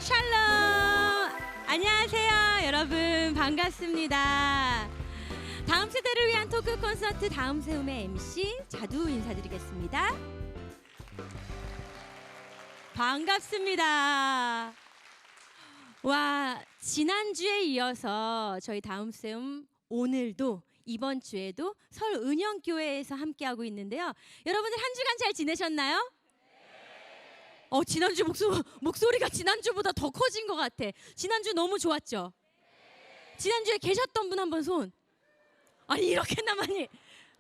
샬롬! 안녕하세요, 여러분. 반갑습니다. 다음 세대를 위한 토크 콘서트 다음 세움의 MC 자두 인사드리겠습니다. 반갑습니다. 와, 지난주에 이어서 저희 다음 세움 오늘도 이번 주에도 설은영교회에서 함께하고 있는데요. 여러분들 한 주간 잘 지내셨나요? 지난주 목소리가 지난주보다 더 커진 것 같아. 지난주 너무 좋았죠? 지난주에 계셨던 분 한번 손. 아니 이렇게나 많이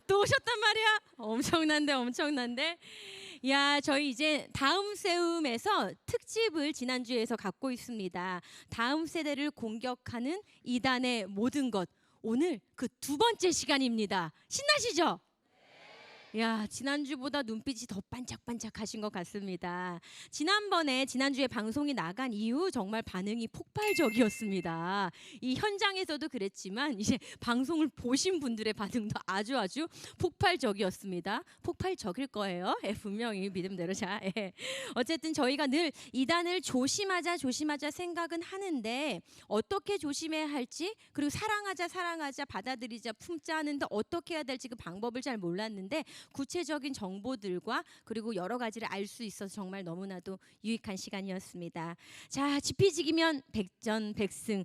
또 오셨단 말이야. 엄청난데. 야, 저희 이제 다음 세움에서 특집을 지난주에서 갖고 있습니다. 다음 세대를 공격하는 이단의 모든 것. 오늘 그 두 번째 시간입니다. 신나시죠? 야, 지난주보다 눈빛이 더 반짝반짝하신 것 같습니다. 지난주에 방송이 나간 이후 정말 반응이 폭발적이었습니다. 이 현장에서도 그랬지만 이제 방송을 보신 분들의 반응도 아주 폭발적이었습니다. 폭발적일 거예요. 분명히 믿음대로. 자, 어쨌든 저희가 늘 이단을 조심하자 생각은 하는데 어떻게 조심해야 할지, 그리고 사랑하자 받아들이자 품자 하는데 어떻게 해야 될지 그 방법을 잘 몰랐는데 구체적인 정보들과 그리고 여러 가지를 알 수 있어서 정말 너무나도 유익한 시간이었습니다. 자, 지피지기면 백전백승.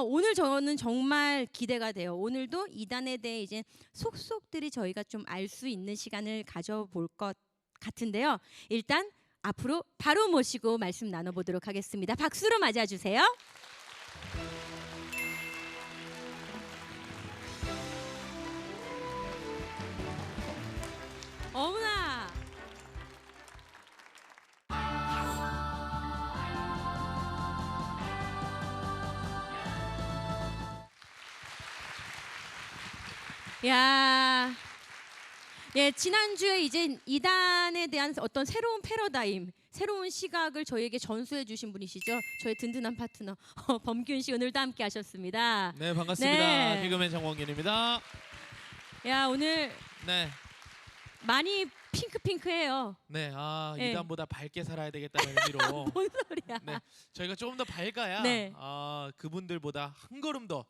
오늘 저는 정말 기대가 돼요. 오늘도 이단에 대해 이제 속속들이 저희가 좀 알 수 있는 시간을 가져볼 것 같은데요. 일단 앞으로 바로 모시고 말씀 나눠보도록 하겠습니다. 박수로 맞아주세요. 어머나. 야, 예, 지난주에 이제 이단에 대한 어떤 새로운 패러다임, 새로운 시각을 저희에게 전수해 주신 분이시죠. 저의 든든한 파트너 범균 씨 오늘도 함께 하셨습니다. 네, 반갑습니다. 네. 개그맨 정원균입니다. 야, 오늘 네, 많이 핑크해요. 네, 네. 이단보다 밝게 살아야 되겠다는 의미로. 뭔 소리야? 네, 저희가 조금 더 밝아야 네. 그분들보다 한 걸음 더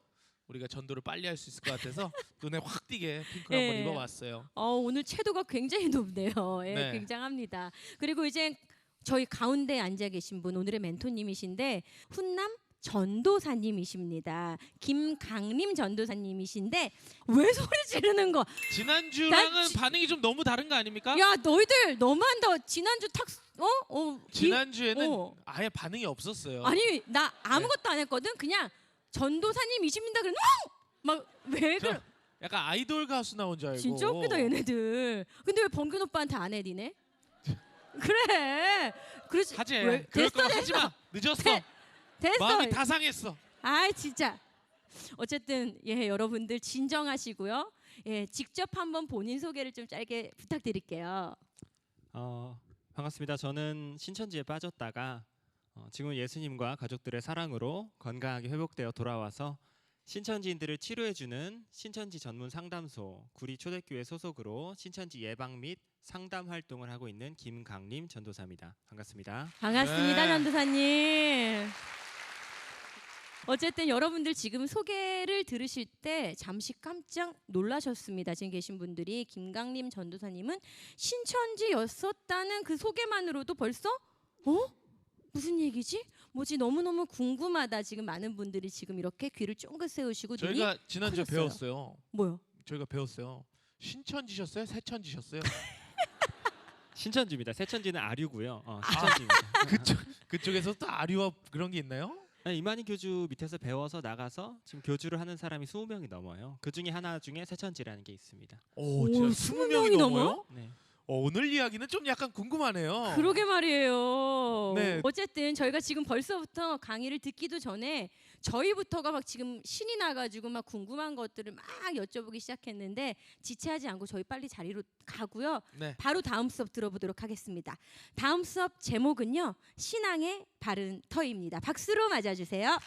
우리가 전도를 빨리 할 수 있을 것 같아서 눈에 확 띄게 핑크를 네. 한번 입어봤어요. 오늘 채도가 굉장히 높네요. 예, 네. 굉장합니다. 그리고 이제 저희 가운데 앉아 계신 분 오늘의 멘토님이신데 훈남 전도사님이십니다. 김강림 전도사님이신데 왜 소리 지르는 거? 지난주랑은 반응이 좀 너무 다른 거 아닙니까? 야, 너희들 너무한다. 지난주 지난주에는 아예 반응이 없었어요. 아니 나 아무것도 안 했거든. 그냥 전도사님이십니다. 그래 막왜 저 그래? 약간 아이돌 가수 나온 줄 알고. 진짜 웃기다 얘네들. 근데 왜 범균 오빠한테 안 해 니네? 그래. 그렇지. 하지. 왜? 그럴 됐어, 거면 하지 마. 늦었어. 됐어. 마음이 다 상했어. 아이 진짜. 어쨌든 여러분들 진정하시고요. 직접 한번 본인 소개를 좀 짧게 부탁드릴게요. 반갑습니다. 저는 신천지에 빠졌다가 지금 예수님과 가족들의 사랑으로 건강하게 회복되어 돌아와서 신천지인들을 치료해주는 신천지 전문 상담소 구리 초대교회 소속으로 신천지 예방 및 상담 활동을 하고 있는 김강림 전도사입니다. 반갑습니다. 반갑습니다, 네. 전도사님. 어쨌든 여러분들 지금 소개를 들으실 때 잠시 깜짝 놀라셨습니다. 지금 계신 분들이 김강림 전도사님은 신천지였었다는 그 소개만으로도 벌써 무슨 얘기지? 뭐지? 너무너무 궁금하다. 지금 많은 분들이 지금 이렇게 귀를 쫑긋 세우시고 저희가 눈이 지난주에 커졌어요. 배웠어요. 뭐요? 저희가 배웠어요. 신천지셨어요? 새천지셨어요? 신천지입니다. 새천지는 아류고요. 신천지입니다. 그쪽에서 또 아류와 그런 게 있나요? 아니, 이만희 교주 밑에서 배워서 나가서 지금 교주를 하는 사람이 20명이 넘어요. 그 중에 하나 중에 새천지라는 게 있습니다. 오, 오, 진짜 20명이 20명이 넘어요? 넘어요? 네. 오늘 이야기는 좀 약간 궁금하네요. 그러게 말이에요. 네. 어쨌든 저희가 지금 벌써부터 강의를 듣기도 전에 저희부터가 막 지금 신이 나가지고 막 궁금한 것들을 막 여쭤보기 시작했는데 지체하지 않고 저희 빨리 자리로 가고요. 네. 바로 다음 수업 들어보도록 하겠습니다. 다음 수업 제목은요. 신앙의 바른 터입니다. 박수로 맞아주세요.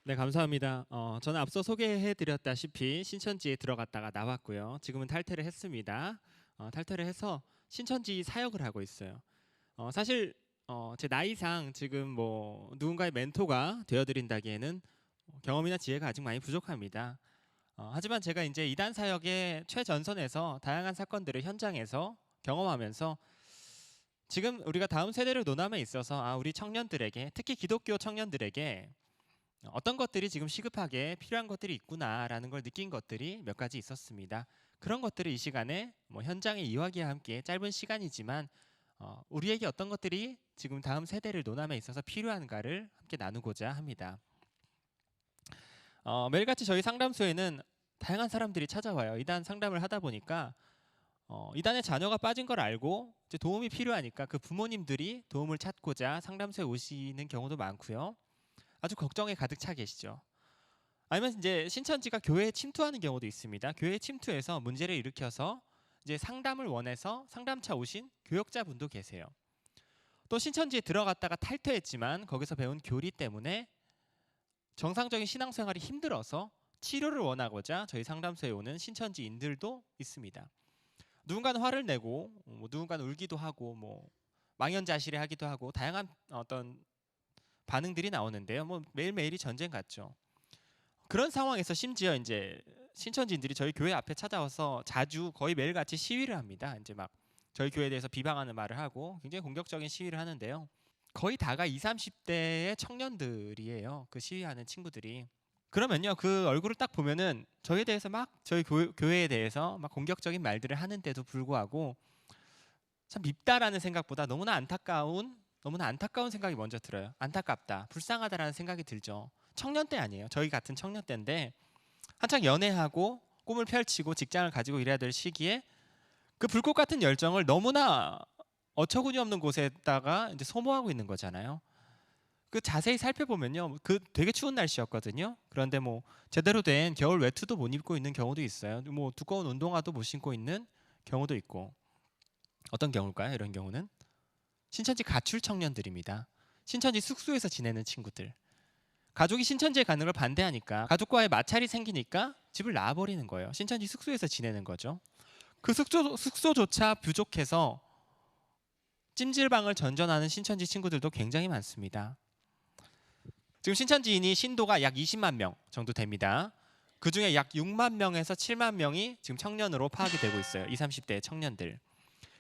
네, 감사합니다. 저는 앞서 소개해드렸다시피 신천지에 들어갔다가 나왔고요. 지금은 탈퇴를 했습니다. 탈퇴를 해서 신천지 사역을 하고 있어요. 사실 제 나이상 지금 뭐 누군가의 멘토가 되어드린다기에는 경험이나 지혜가 아직 많이 부족합니다. 하지만 제가 이제 이단 사역의 최전선에서 다양한 사건들을 현장에서 경험하면서 지금 우리가 다음 세대를 논함에 있어서 우리 청년들에게, 특히 기독교 청년들에게 어떤 것들이 지금 시급하게 필요한 것들이 있구나라는 걸 느낀 것들이 몇 가지 있었습니다. 그런 것들을 이 시간에 뭐 현장의 이야기와 함께 짧은 시간이지만 우리에게 어떤 것들이 지금 다음 세대를 논함에 있어서 필요한가를 함께 나누고자 합니다. 매일같이 저희 상담소에는 다양한 사람들이 찾아와요. 이단 상담을 하다 보니까 이단에 자녀가 빠진 걸 알고 이제 도움이 필요하니까 그 부모님들이 도움을 찾고자 상담소에 오시는 경우도 많고요. 아주 걱정에 가득 차 계시죠. 아니면 이제 신천지가 교회에 침투하는 경우도 있습니다. 교회에 침투해서 문제를 일으켜서 이제 상담을 원해서 상담차 오신 교역자분도 계세요. 또 신천지에 들어갔다가 탈퇴했지만 거기서 배운 교리 때문에 정상적인 신앙생활이 힘들어서 치료를 원하고자 저희 상담소에 오는 신천지인들도 있습니다. 누군가는 화를 내고 누군가는 울기도 하고 뭐 망연자실해 하기도 하고 다양한 어떤 반응들이 나오는데요. 뭐 매일매일이 전쟁 같죠. 그런 상황에서 심지어 이제 신천지인들이 저희 교회 앞에 찾아와서 자주 거의 매일같이 시위를 합니다. 이제 막 저희 교회에 대해서 비방하는 말을 하고 굉장히 공격적인 시위를 하는데요. 거의 다가 20, 30대의 청년들이에요. 그 시위하는 친구들이. 그러면요, 그 얼굴을 딱 보면은 저희에 대해서 막 저희 교회에 대해서 막 공격적인 말들을 하는데도 불구하고 참 밉다라는 생각보다 너무나 안타까운 생각이 먼저 들어요. 안타깝다, 불쌍하다라는 생각이 들죠. 청년 때 아니에요. 저희 같은 청년 때인데 한창 연애하고 꿈을 펼치고 직장을 가지고 일해야 될 시기에 그 불꽃 같은 열정을 너무나 어처구니 없는 곳에다가 이제 소모하고 있는 거잖아요. 그 자세히 살펴보면요, 그 되게 추운 날씨였거든요. 그런데 뭐 제대로 된 겨울 외투도 못 입고 있는 경우도 있어요. 뭐 두꺼운 운동화도 못 신고 있는 경우도 있고. 어떤 경우일까요? 이런 경우는 신천지 가출 청년들입니다. 신천지 숙소에서 지내는 친구들. 가족이 신천지에 가는 걸 반대하니까 가족과의 마찰이 생기니까 집을 나와버리는 거예요. 신천지 숙소에서 지내는 거죠. 그 숙소조차 부족해서 찜질방을 전전하는 신천지 친구들도 굉장히 많습니다. 지금 신천지인이 신도가 약 20만 명 정도 됩니다. 그중에 약 6만 명에서 7만 명이 지금 청년으로 파악이 되고 있어요. 20, 30대 청년들.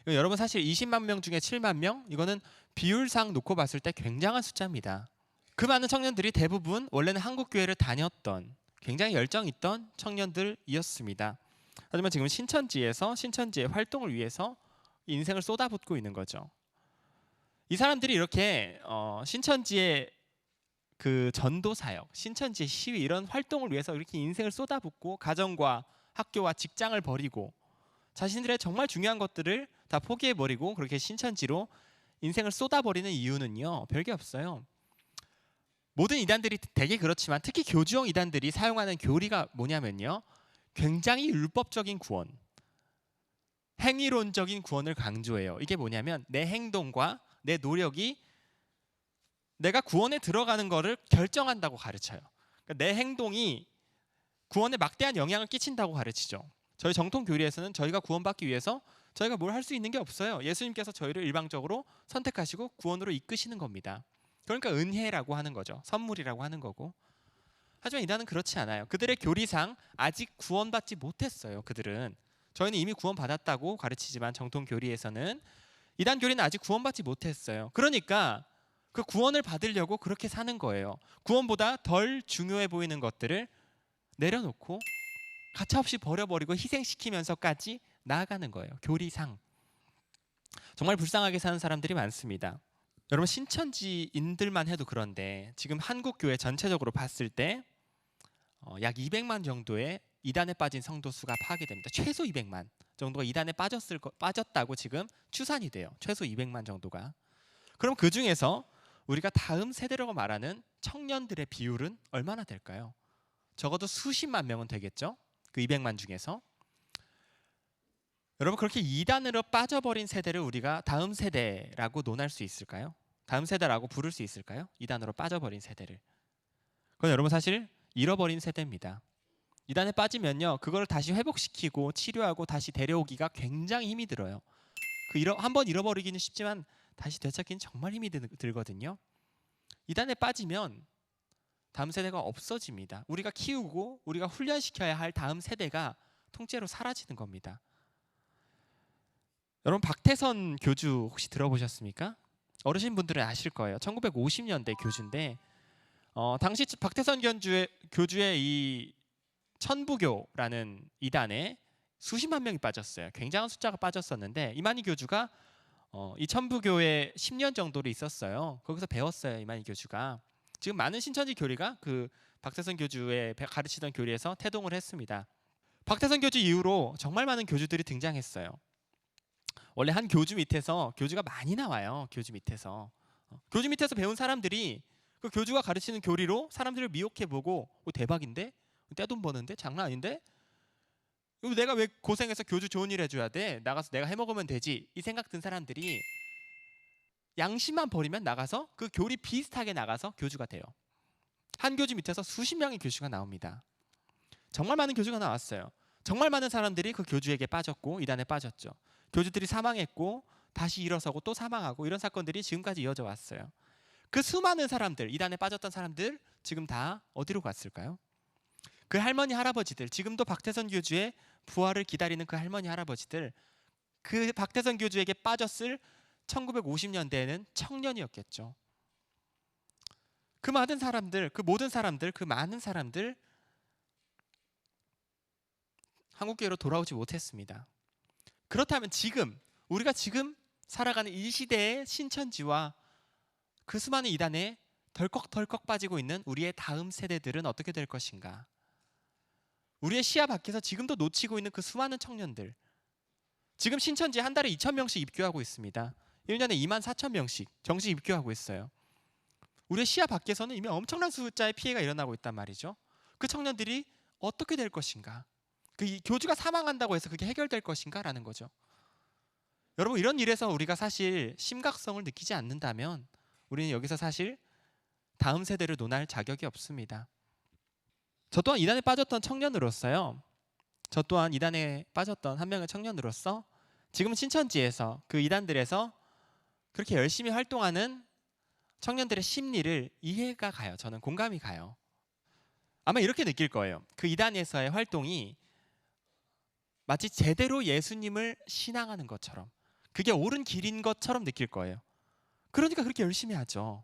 여러분 사실 20만 명 중에 7만 명? 이거는 비율상 놓고 봤을 때 굉장한 숫자입니다. 그 많은 청년들이 대부분 원래는 한국교회를 다녔던 굉장히 열정 있던 청년들이었습니다. 하지만 지금 신천지에서 신천지의 활동을 위해서 인생을 쏟아붓고 있는 거죠. 이 사람들이 이렇게 신천지의 그 전도 사역, 신천지의 시위 이런 활동을 위해서 이렇게 인생을 쏟아붓고 가정과 학교와 직장을 버리고 자신들의 정말 중요한 것들을 다 포기해버리고 그렇게 신천지로 인생을 쏟아버리는 이유는요, 별게 없어요. 모든 이단들이 되게 그렇지만 특히 교주형 이단들이 사용하는 교리가 뭐냐면요, 굉장히 율법적인 구원, 행위론적인 구원을 강조해요. 이게 뭐냐면 내 행동과 내 노력이 내가 구원에 들어가는 거를 결정한다고 가르쳐요. 그러니까 내 행동이 구원에 막대한 영향을 끼친다고 가르치죠. 저희 정통 교리에서는 저희가 구원받기 위해서 저희가 뭘 할 수 있는 게 없어요. 예수님께서 저희를 일방적으로 선택하시고 구원으로 이끄시는 겁니다. 그러니까 은혜라고 하는 거죠. 선물이라고 하는 거고. 하지만 이단은 그렇지 않아요. 그들의 교리상 아직 구원받지 못했어요. 그들은. 저희는 이미 구원받았다고 가르치지만 정통 교리에서는 이단 교리는 아직 구원받지 못했어요. 그러니까 그 구원을 받으려고 그렇게 사는 거예요. 구원보다 덜 중요해 보이는 것들을 내려놓고 가차없이 버려버리고 희생시키면서까지 나아가는 거예요. 교리상. 정말 불쌍하게 사는 사람들이 많습니다. 여러분 신천지인들만 해도 그런데 지금 한국 교회 전체적으로 봤을 때 약 200만 정도의 이단에 빠진 성도 수가 파악이 됩니다. 최소 200만 정도가 이단에 빠졌다고 지금 추산이 돼요. 최소 200만 정도가. 그럼 그 중에서 우리가 다음 세대라고 말하는 청년들의 비율은 얼마나 될까요? 적어도 수십만 명은 되겠죠? 그 200만 중에서. 여러분 그렇게 이단으로 빠져버린 세대를 우리가 다음 세대라고 논할 수 있을까요? 다음 세대라고 부를 수 있을까요? 이단으로 빠져버린 세대를. 그건 여러분 사실 잃어버린 세대입니다. 이단에 빠지면요, 그걸 다시 회복시키고 치료하고 다시 데려오기가 굉장히 힘이 들어요. 한번 잃어버리기는 쉽지만 다시 되찾기는 정말 힘이 들거든요. 이단에 빠지면 다음 세대가 없어집니다. 우리가 키우고 우리가 훈련시켜야 할 다음 세대가 통째로 사라지는 겁니다. 여러분, 박태선 교주 혹시 들어보셨습니까? 어르신분들은 아실 거예요. 1950년대 교주인데 당시 박태선 교주의 이 천부교라는 이단에 수십만 명이 빠졌어요. 굉장한 숫자가 빠졌었는데 이만희 교주가 이 천부교에 10년 정도를 있었어요. 거기서 배웠어요. 이만희 교주가. 지금 많은 신천지 교리가 그 박태선 교주의 가르치던 교리에서 태동을 했습니다. 박태선 교주 이후로 정말 많은 교주들이 등장했어요. 원래 한 교주 밑에서 교주가 많이 나와요. 교주 밑에서 배운 사람들이 그 교주가 가르치는 교리로 사람들을 미혹해보고 대박인데? 떼돈 버는데? 장난 아닌데? 내가 왜 고생해서 교주 좋은 일 해줘야 돼? 나가서 내가 해먹으면 되지. 이 생각 든 사람들이 양심만 버리면 나가서 그 교리 비슷하게 나가서 교주가 돼요. 한 교주 밑에서 수십 명의 교주가 나옵니다. 정말 많은 교주가 나왔어요. 정말 많은 사람들이 그 교주에게 빠졌고 이단에 빠졌죠. 교주들이 사망했고 다시 일어서고 또 사망하고 이런 사건들이 지금까지 이어져 왔어요. 그 수많은 사람들, 이단에 빠졌던 사람들 지금 다 어디로 갔을까요? 그 할머니 할아버지들, 지금도 박태선 교주의 부활을 기다리는 그 할머니 할아버지들, 그 박태선 교주에게 빠졌을 1950년대에는 청년이었겠죠. 그 많은 사람들, 그 모든 사람들, 그 많은 사람들 한국교회로 돌아오지 못했습니다. 그렇다면 우리가 지금 살아가는 이 시대의 신천지와 그 수많은 이단에 덜컥덜컥 빠지고 있는 우리의 다음 세대들은 어떻게 될 것인가? 우리의 시야 밖에서 지금도 놓치고 있는 그 수많은 청년들, 지금 신천지에 한 달에 2,000명씩 입교하고 있습니다. 1년에 24,000명씩 정식 입교하고 있어요. 우리의 시야 밖에서는 이미 엄청난 숫자의 피해가 일어나고 있단 말이죠. 그 청년들이 어떻게 될 것인가? 그 교주가 사망한다고 해서 그게 해결될 것인가? 라는 거죠. 여러분, 이런 일에서 우리가 사실 심각성을 느끼지 않는다면 우리는 여기서 사실 다음 세대를 논할 자격이 없습니다. 저 또한 이단에 빠졌던 청년으로서요. 저 또한 이단에 빠졌던 한 명의 청년으로서 지금 신천지에서 그 이단들에서 그렇게 열심히 활동하는 청년들의 심리를 이해가 가요. 저는 공감이 가요. 아마 이렇게 느낄 거예요. 그 이단에서의 활동이 마치 제대로 예수님을 신앙하는 것처럼, 그게 옳은 길인 것처럼 느낄 거예요. 그러니까 그렇게 열심히 하죠.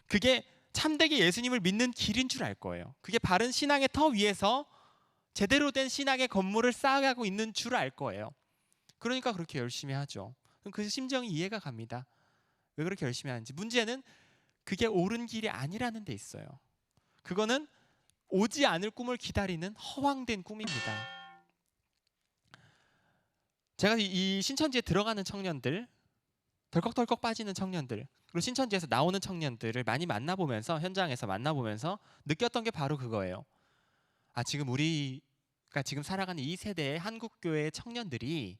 그게 참되게 예수님을 믿는 길인 줄 알 거예요. 그게 바른 신앙의 터 위에서 제대로 된 신앙의 건물을 쌓아가고 있는 줄 알 거예요. 그러니까 그렇게 열심히 하죠. 그 심정이 이해가 갑니다. 왜 그렇게 열심히 하는지. 문제는 그게 옳은 길이 아니라는 데 있어요. 그거는 오지 않을 꿈을 기다리는 허황된 꿈입니다. 제가 이 신천지에 들어가는 청년들, 덜컥덜컥 빠지는 청년들, 그리고 신천지에서 나오는 청년들을 많이 만나보면서, 현장에서 만나보면서 느꼈던 게 바로 그거예요. 지금 우리가 지금 살아가는 이 세대의 한국교회의 청년들이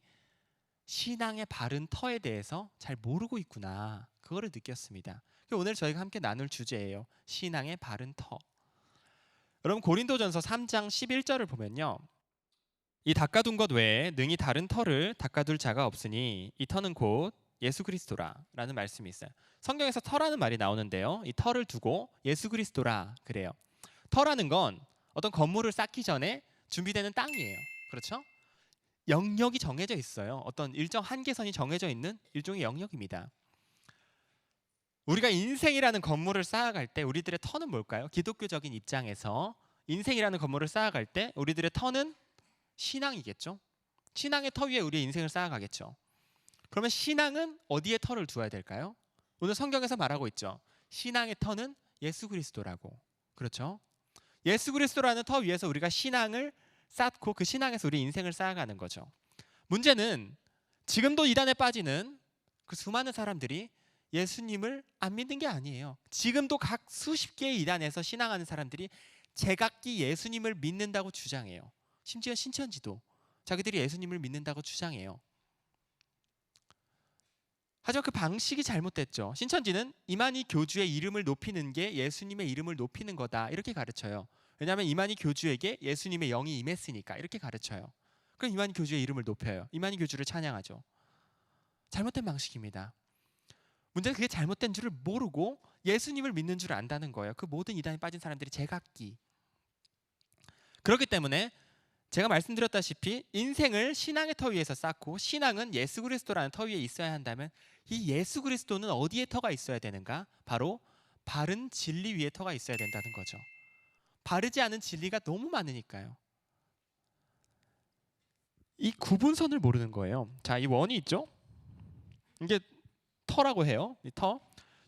신앙의 바른 터에 대해서 잘 모르고 있구나. 그거를 느꼈습니다. 오늘 저희가 함께 나눌 주제예요. 신앙의 바른 터. 여러분, 고린도전서 3장 11절을 보면요, 이 닦아둔 것 외에 능히 다른 터를 닦아둘 자가 없으니 이 터는 곧 예수 그리스도라 라는 말씀이 있어요. 성경에서 터라는 말이 나오는데요, 이 터를 두고 예수 그리스도라 그래요. 터라는 건 어떤 건물을 쌓기 전에 준비되는 땅이에요. 그렇죠? 영역이 정해져 있어요. 어떤 일정 한계선이 정해져 있는 일종의 영역입니다. 우리가 인생이라는 건물을 쌓아갈 때 우리들의 터는 뭘까요? 기독교적인 입장에서 인생이라는 건물을 쌓아갈 때 우리들의 터는 신앙이겠죠. 신앙의 터 위에 우리의 인생을 쌓아가겠죠. 그러면 신앙은 어디에 터를 두어야 될까요? 오늘 성경에서 말하고 있죠. 신앙의 터는 예수 그리스도라고. 그렇죠? 예수 그리스도라는 터 위에서 우리가 신앙을 쌓고 그 신앙에서 우리 인생을 쌓아가는 거죠. 문제는 지금도 이단에 빠지는 그 수많은 사람들이 예수님을 안 믿는 게 아니에요. 지금도 각 수십 개의 이단에서 신앙하는 사람들이 제각기 예수님을 믿는다고 주장해요. 심지어 신천지도 자기들이 예수님을 믿는다고 주장해요. 하지만 그 방식이 잘못됐죠. 신천지는 이만희 교주의 이름을 높이는 게 예수님의 이름을 높이는 거다 이렇게 가르쳐요. 왜냐하면 이만희 교주에게 예수님의 영이 임했으니까 이렇게 가르쳐요. 그럼 이만희 교주의 이름을 높여요. 이만희 교주를 찬양하죠. 잘못된 방식입니다. 문제는 그게 잘못된 줄을 모르고 예수님을 믿는 줄 안다는 거예요. 그 모든 이단에 빠진 사람들이 제각기. 그렇기 때문에 제가 말씀드렸다시피 인생을 신앙의 터 위에서 쌓고 신앙은 예수 그리스도라는 터 위에 있어야 한다면 이 예수 그리스도는 어디에 터가 있어야 되는가? 바로 바른 진리 위에 터가 있어야 된다는 거죠. 바르지 않은 진리가 너무 많으니까요. 이 구분선을 모르는 거예요. 자, 이 원이 있죠? 이게 터라고 해요. 이 터.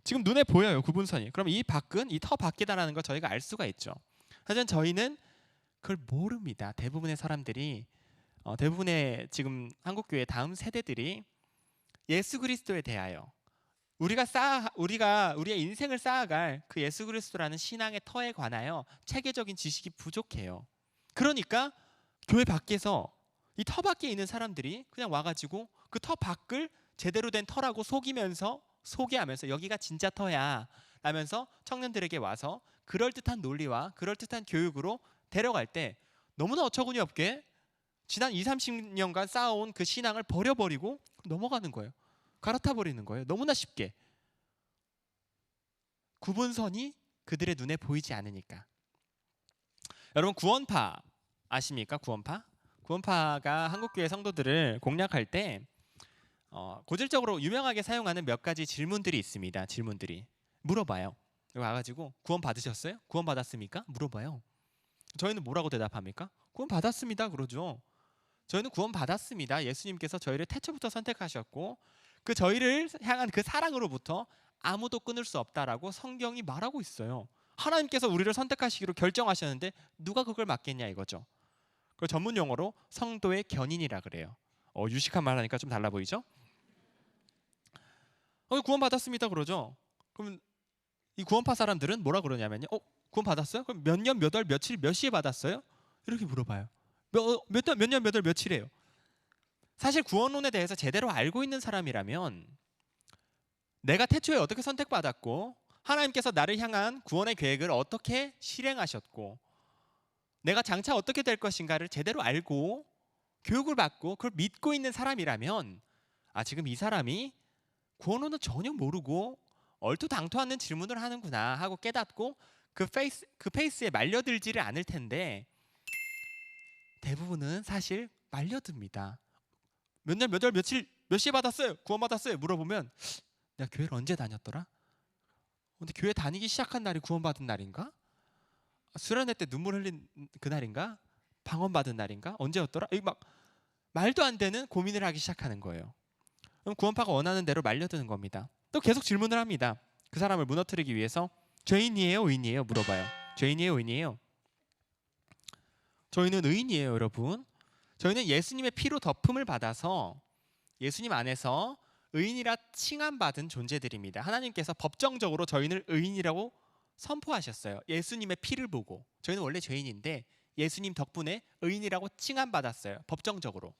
지금 눈에 보여요. 구분선이. 그럼 이 밖은 이 터 밖이다라는 걸 저희가 알 수가 있죠. 하지만 저희는 그걸 모릅니다. 대부분의 사람들이 대부분의 지금 한국교회 다음 세대들이 예수 그리스도에 대하여 우리가 우리의 인생을 쌓아갈 그 예수 그리스도라는 신앙의 터에 관하여 체계적인 지식이 부족해요. 그러니까 교회 밖에서 이 터 밖에 있는 사람들이 그냥 와가지고 그 터 밖을 제대로 된 터라고 소개하면서 여기가 진짜 터야 라면서 청년들에게 와서 그럴듯한 논리와 그럴듯한 교육으로 데려갈 때 너무나 어처구니 없게 지난 20-30년간 쌓아온 그 신앙을 버려버리고 넘어가는 거예요. 갈아타 버리는 거예요. 너무나 쉽게. 구분선이 그들의 눈에 보이지 않으니까. 여러분 구원파 아십니까? 구원파가 한국교회 성도들을 공략할 때 고질적으로 유명하게 사용하는 몇 가지 질문들이 있습니다. 질문들이 물어봐요. 와가지고 구원 받으셨어요? 구원 받았습니까? 물어봐요. 저희는 뭐라고 대답합니까? 구원 받았습니다. 그러죠. 저희는 구원 받았습니다. 예수님께서 저희를 태초부터 선택하셨고 그 저희를 향한 그 사랑으로부터 아무도 끊을 수 없다라고 성경이 말하고 있어요. 하나님께서 우리를 선택하시기로 결정하셨는데 누가 그걸 막겠냐 이거죠. 그 전문 용어로 성도의 견인이라 그래요. 유식한 말 하니까 좀 달라 보이죠? 구원 받았습니다. 그러죠. 그럼 이 구원파 사람들은 뭐라 그러냐면요. 구원 받았어요? 그럼 몇 년, 몇 월, 며칠, 몇 시에 받았어요? 이렇게 물어봐요. 몇 년, 몇 월, 며칠이에요? 사실 구원론에 대해서 제대로 알고 있는 사람이라면 내가 태초에 어떻게 선택받았고 하나님께서 나를 향한 구원의 계획을 어떻게 실행하셨고 내가 장차 어떻게 될 것인가를 제대로 알고 교육을 받고 그걸 믿고 있는 사람이라면 지금 이 사람이 구원론은 전혀 모르고 얼토당토하는 질문을 하는구나 하고 깨닫고 그 페이스에 말려들지를 않을 텐데 대부분은 사실 말려듭니다. 몇 날, 몇 월, 며칠, 몇 시에 받았어요? 구원 받았어요? 물어보면 내가 교회를 언제 다녔더라? 근데 교회 다니기 시작한 날이 구원 받은 날인가? 수련회 때 눈물 흘린 그날인가? 방언 받은 날인가? 언제였더라? 막 말도 안 되는 고민을 하기 시작하는 거예요. 그럼 구원파가 원하는 대로 말려드는 겁니다. 또 계속 질문을 합니다. 그 사람을 무너뜨리기 위해서 죄인이에요? 의인이에요? 물어봐요. 죄인이에요? 의인이에요? 저희는 의인이에요, 여러분. 저희는 예수님의 피로 덮음을 받아서 예수님 안에서 의인이라 칭함받은 존재들입니다. 하나님께서 법정적으로 저희를 의인이라고 선포하셨어요. 예수님의 피를 보고. 저희는 원래 죄인인데 예수님 덕분에 의인이라고 칭함받았어요. 법정적으로.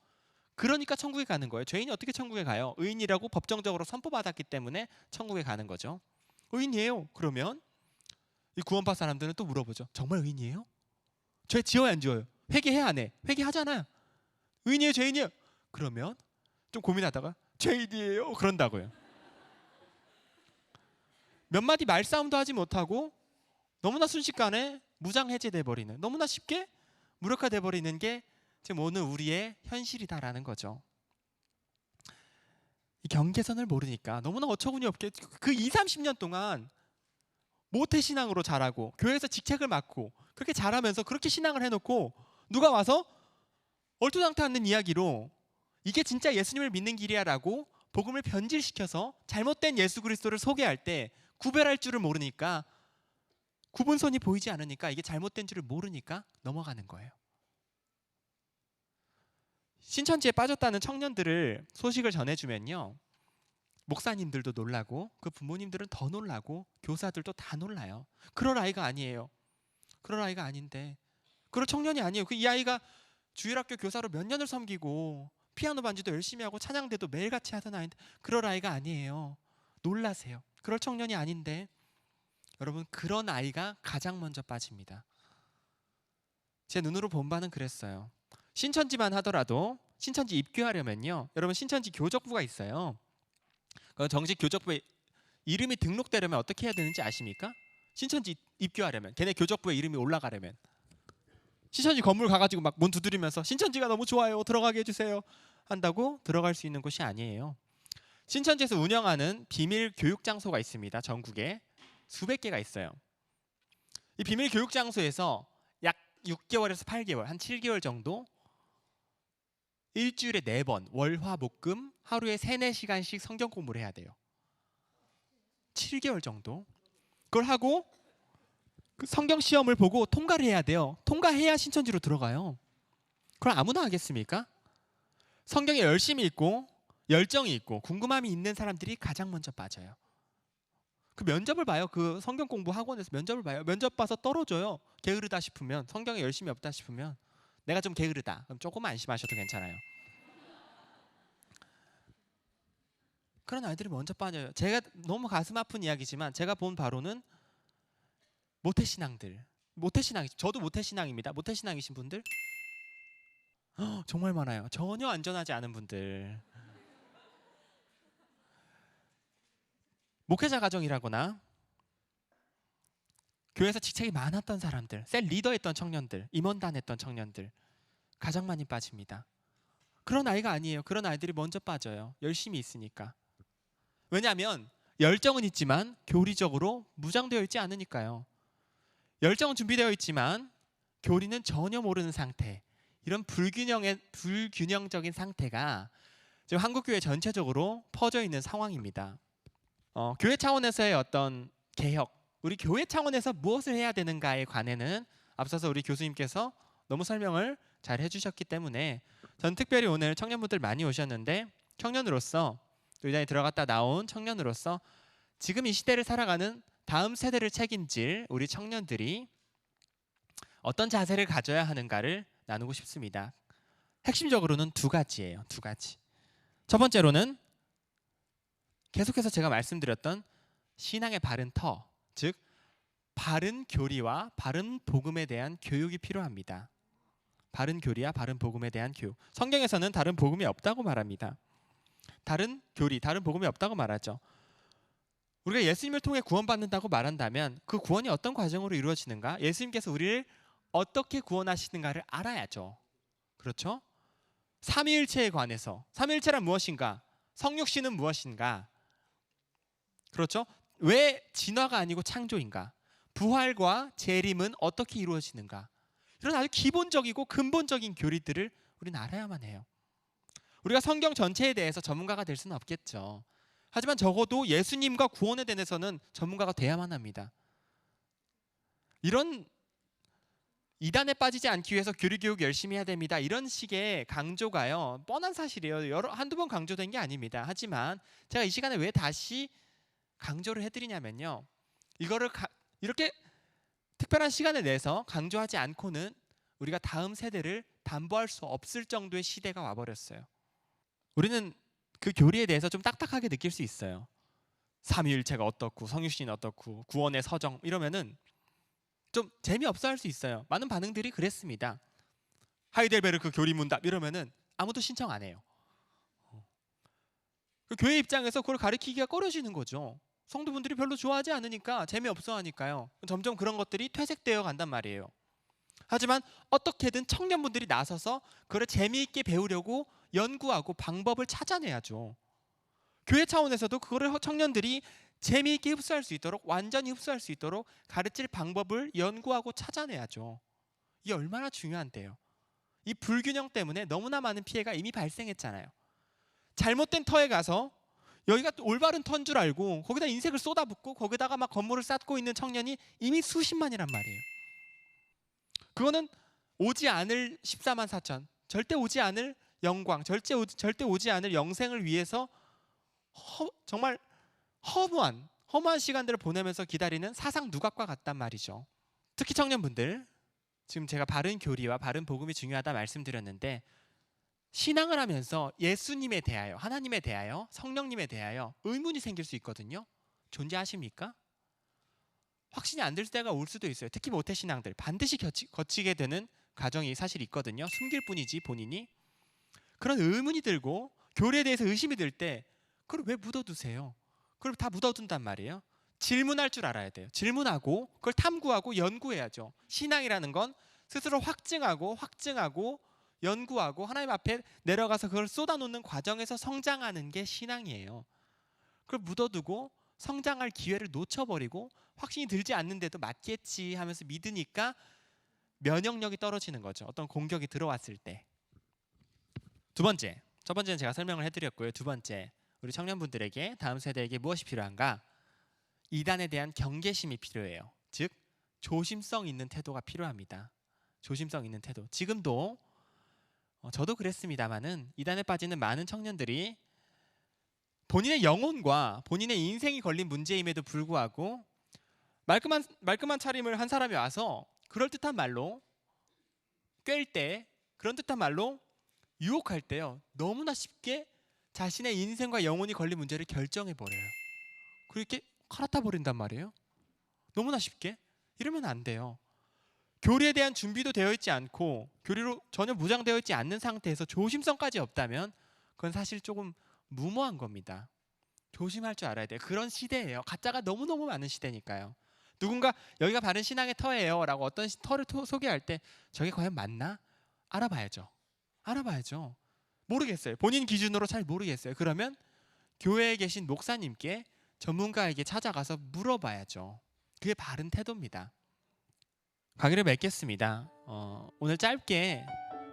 그러니까 천국에 가는 거예요. 죄인이 어떻게 천국에 가요? 의인이라고 법정적으로 선포받았기 때문에 천국에 가는 거죠. 의인이에요. 그러면 이 구원파 사람들은 또 물어보죠. 정말 의인이에요? 죄 지어야 안 지어요? 회개해야 안 해? 회개하잖아요. 의인이에요? 죄인이에요? 그러면 좀 고민하다가 죄인이에요. 그런다고요. 몇 마디 말싸움도 하지 못하고 너무나 순식간에 무장해제돼 버리는, 너무나 쉽게 무력화돼 버리는 게 지금 오늘 우리의 현실이다라는 거죠. 이 경계선을 모르니까 너무나 어처구니 없게 그 20-30년 동안 모태신앙으로 자라고 교회에서 직책을 맡고 그렇게 자라면서 그렇게 신앙을 해놓고 누가 와서 얼토당토하는 이야기로 이게 진짜 예수님을 믿는 길이야 라고 복음을 변질시켜서 잘못된 예수 그리스도를 소개할 때 구별할 줄을 모르니까, 구분선이 보이지 않으니까, 이게 잘못된 줄을 모르니까 넘어가는 거예요. 신천지에 빠졌다는 청년들을 소식을 전해주면요, 목사님들도 놀라고 그 부모님들은 더 놀라고 교사들도 다 놀라요. 그럴 아이가 아니에요. 그럴 아이가 아닌데, 그럴 청년이 아니에요. 이 아이가 주일학교 교사로 몇 년을 섬기고 피아노 반주도 열심히 하고 찬양대도 매일같이 하던 아이인데 그럴 아이가 아니에요. 놀라세요. 그럴 청년이 아닌데. 여러분, 그런 아이가 가장 먼저 빠집니다. 제 눈으로 본 바는 그랬어요. 신천지만 하더라도 신천지 입교하려면요, 여러분 신천지 교적부가 있어요. 그 정식 교적부에 이름이 등록되려면 어떻게 해야 되는지 아십니까? 신천지 입교하려면, 걔네 교적부에 이름이 올라가려면 신천지 건물 가가지고 막 문 두드리면서 신천지가 너무 좋아요, 들어가게 해주세요 한다고 들어갈 수 있는 곳이 아니에요. 신천지에서 운영하는 비밀 교육 장소가 있습니다. 전국에 수백 개가 있어요. 이 비밀 교육 장소에서 약 6개월에서 8개월, 한 7개월 정도 일주일에 4번 월화목금 하루에 3, 4시간씩 성경 공부를 해야 돼요. 7개월 정도. 그걸 하고 그 성경 시험을 보고 통과를 해야 돼요. 통과해야 신천지로 들어가요. 그럼 아무나 하겠습니까? 성경에 열심히 읽고 열정이 있고 궁금함이 있는 사람들이 가장 먼저 빠져요. 그 면접을 봐요. 그 성경 공부 학원에서 면접을 봐요. 면접 봐서 떨어져요. 게으르다 싶으면, 성경에 열심히 없다 싶으면, 내가 좀 게으르다, 그럼 조금 안심하셔도 괜찮아요. 그런 아이들이 먼저 빠져요. 제가 너무 가슴 아픈 이야기지만 제가 본 바로는 모태신앙들, 모태신앙, 저도 모태신앙입니다. 모태신앙이신 분들 정말 많아요. 전혀 안전하지 않은 분들, 목회자 가정이라거나 교회에서 직책이 많았던 사람들, 셀 리더했던 청년들, 임원단했던 청년들 가장 많이 빠집니다. 그런 아이가 아니에요. 그런 아이들이 먼저 빠져요. 열심히 있으니까. 왜냐하면 열정은 있지만 교리적으로 무장되어 있지 않으니까요. 열정은 준비되어 있지만 교리는 전혀 모르는 상태, 이런 불균형적인 상태가 지금 한국교회 전체적으로 퍼져 있는 상황입니다. 교회 차원에서의 어떤 개혁, 우리 교회 차원에서 무엇을 해야 되는가에 관해는 앞서서 우리 교수님께서 너무 설명을 잘 해주셨기 때문에 전 특별히 오늘 청년분들 많이 오셨는데, 청년으로서, 의자에 들어갔다 나온 청년으로서 지금 이 시대를 살아가는 다음 세대를 책임질 우리 청년들이 어떤 자세를 가져야 하는가를 나누고 싶습니다. 핵심적으로는 2가지예요. 2가지. 첫 번째로는 계속해서 제가 말씀드렸던 신앙의 바른 터, 즉 바른 교리와 바른 복음에 대한 교육이 필요합니다. 바른 교리와 바른 복음에 대한 교육. 성경에서는 다른 복음이 없다고 말합니다. 다른 교리, 다른 복음이 없다고 말하죠. 우리가 예수님을 통해 구원받는다고 말한다면 그 구원이 어떤 과정으로 이루어지는가, 예수님께서 우리를 어떻게 구원하시는가를 알아야죠. 그렇죠? 삼위일체에 관해서, 삼위일체란 무엇인가, 성육신은 무엇인가, 그렇죠? 왜 진화가 아니고 창조인가, 부활과 재림은 어떻게 이루어지는가, 이런 아주 기본적이고 근본적인 교리들을 우리는 알아야만 해요. 우리가 성경 전체에 대해서 전문가가 될 수는 없겠죠. 하지만 적어도 예수님과 구원에 대해서는 전문가가 돼야만 합니다. 이런 이단에 빠지지 않기 위해서 교리교육 열심히 해야 됩니다, 이런 식의 강조가요, 뻔한 사실이에요. 한두 번 강조된 게 아닙니다. 하지만 제가 이 시간에 왜 다시 강조를 해드리냐면요, 이거를 이렇게 특별한 시간을 내서 강조하지 않고는 우리가 다음 세대를 담보할 수 없을 정도의 시대가 와버렸어요. 우리는 그 교리에 대해서 좀 딱딱하게 느낄 수 있어요. 삼위일체가 어떻고 성육신이 어떻고 구원의 서정 이러면은 좀 재미없어 할 수 있어요. 많은 반응들이 그랬습니다. 하이델베르크 교리문답 이러면은 아무도 신청 안 해요. 그 교회 입장에서 그걸 가르치기가 꺼려지는 거죠. 성도분들이 별로 좋아하지 않으니까, 재미없어 하니까요. 점점 그런 것들이 퇴색되어 간단 말이에요. 하지만 어떻게든 청년분들이 나서서 그걸 재미있게 배우려고 연구하고 방법을 찾아내야죠. 교회 차원에서도 그거를 청년들이 재미있게 흡수할 수 있도록, 완전히 흡수할 수 있도록 가르칠 방법을 연구하고 찾아내야죠. 이게 얼마나 중요한데요. 이 불균형 때문에 너무나 많은 피해가 이미 발생했잖아요. 잘못된 터에 가서 여기가 올바른 터인 줄 알고 거기다 인색을 쏟아붓고 거기다가 막 건물을 쌓고 있는 청년이 이미 수십만이란 말이에요. 그거는 오지 않을 14만 4천, 절대 오지 않을 영광, 절대 오지 않을 영생을 위해서 정말 허무한 시간들을 보내면서 기다리는 사상 누각과 같단 말이죠. 특히 청년분들, 지금 제가 바른 교리와 바른 복음이 중요하다 말씀드렸는데, 신앙을 하면서 예수님에 대하여, 하나님에 대하여, 성령님에 대하여 의문이 생길 수 있거든요. 존재하십니까? 확신이 안 들 때가 올 수도 있어요. 특히 모태신앙들 반드시 거치게 되는 과정이 사실 있거든요. 숨길 뿐이지 본인이. 그런 의문이 들고 교리에 대해서 의심이 들 때 그걸 왜 묻어두세요? 그걸 다 묻어둔단 말이에요. 질문할 줄 알아야 돼요. 질문하고 그걸 탐구하고 연구해야죠. 신앙이라는 건 스스로 확증하고 연구하고 하나님 앞에 내려가서 그걸 쏟아놓는 과정에서 성장하는 게 신앙이에요. 그걸 묻어두고 성장할 기회를 놓쳐버리고 확신이 들지 않는데도 맞겠지 하면서 믿으니까 면역력이 떨어지는 거죠. 어떤 공격이 들어왔을 때. 두 번째, 첫 번째는 제가 설명을 해드렸고요. 두 번째, 우리 청년분들에게 다음 세대에게 무엇이 필요한가? 이단에 대한 경계심이 필요해요. 즉 조심성 있는 태도가 필요합니다. 조심성 있는 태도. 지금도 저도 그랬습니다마는 이단에 빠지는 많은 청년들이 본인의 영혼과 본인의 인생이 걸린 문제임에도 불구하고 말끔한 차림을 한 사람이 와서 그럴듯한 말로 꿰일 때, 그런 듯한 말로 유혹할 때요, 너무나 쉽게 자신의 인생과 영혼이 걸린 문제를 결정해 버려요. 그렇게 갈아타 버린단 말이에요. 너무나 쉽게. 이러면 안 돼요. 교리에 대한 준비도 되어 있지 않고 교리로 전혀 무장되어 있지 않는 상태에서 조심성까지 없다면 그건 사실 조금 무모한 겁니다. 조심할 줄 알아야 돼요. 그런 시대예요. 가짜가 너무너무 많은 시대니까요. 누군가 여기가 바른 신앙의 터예요 라고 어떤 터를 소개할 때 저게 과연 맞나? 알아봐야죠. 모르겠어요. 본인 기준으로 잘 모르겠어요. 그러면 교회에 계신 목사님께, 전문가에게 찾아가서 물어봐야죠. 그게 바른 태도입니다. 강의를 맺겠습니다. 오늘 짧게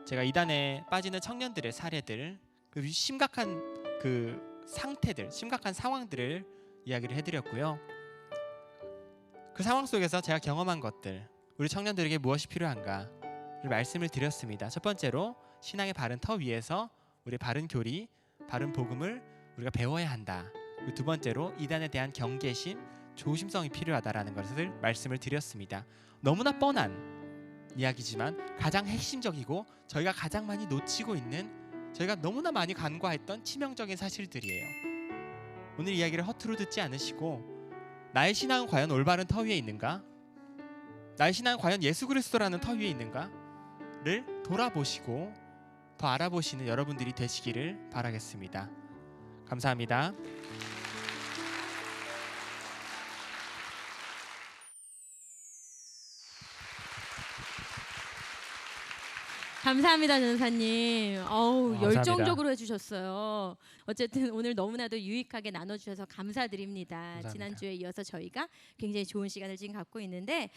제가 이단에 빠지는 청년들의 사례들, 그 심각한 그 상태들, 심각한 상황들을 이야기를 해드렸고요. 그 상황 속에서 제가 경험한 것들, 우리 청년들에게 무엇이 필요한가를 말씀을 드렸습니다. 첫 번째로 신앙의 바른 터 위에서 우리 바른 교리, 바른 복음을 우리가 배워야 한다. 그리고 두 번째로 이단에 대한 경계심, 조심성이 필요하다라는 것을 말씀을 드렸습니다. 너무나 뻔한 이야기지만 가장 핵심적이고 저희가 가장 많이 놓치고 있는, 저희가 너무나 많이 간과했던 치명적인 사실들이에요. 오늘 이야기를 허투루 듣지 않으시고 나의 신앙은 과연 올바른 터 위에 있는가? 나의 신앙은 과연 예수 그리스도라는 터 위에 있는가를 돌아보시고 더 알아보시는 여러분들이 되시기를 바라겠습니다. 감사합니다. 감사합니다, 전사님. 감사합니다. 열정적으로 해주셨어요. 어쨌든 오늘 너무나도 유익하게 나눠주셔서 감사드립니다. 감사합니다. 지난주에 이어서 저희가 굉장히 좋은 시간을 지금 갖고 있는데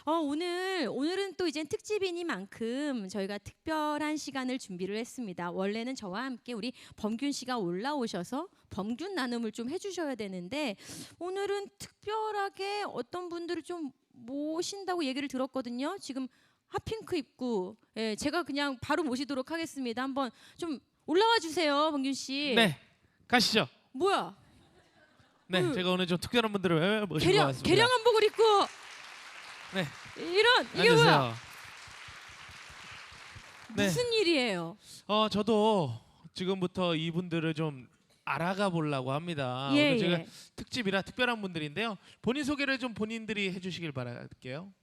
오늘은 또 이제 특집이니만큼 저희가 특별한 시간을 준비를 했습니다. 원래는 저와 함께 우리 범균 씨가 올라오셔서 범균 나눔을 좀 해주셔야 되는데 오늘은 특별하게 어떤 분들을 좀 모신다고 얘기를 들었거든요. 지금 핫핑크 입고, 제가 그냥 바로 모시도록 하겠습니다. 한번 좀 올라와 주세요, 범균 씨. 네, 가시죠. 뭐야? 네, 제가 오늘 좀 특별한 분들을 모신 것 같습니다. 개량 한복을 입고. 네. 이게 뭐야? 앉으세요. 네. 무슨 일이에요? 저도 지금부터 이분들을 좀 알아가 보려고 합니다. 예, 오늘 제가 예. 특집이라 특별한 분들인데요. 본인 소개를 좀 본인들이 해주시길 바랄게요.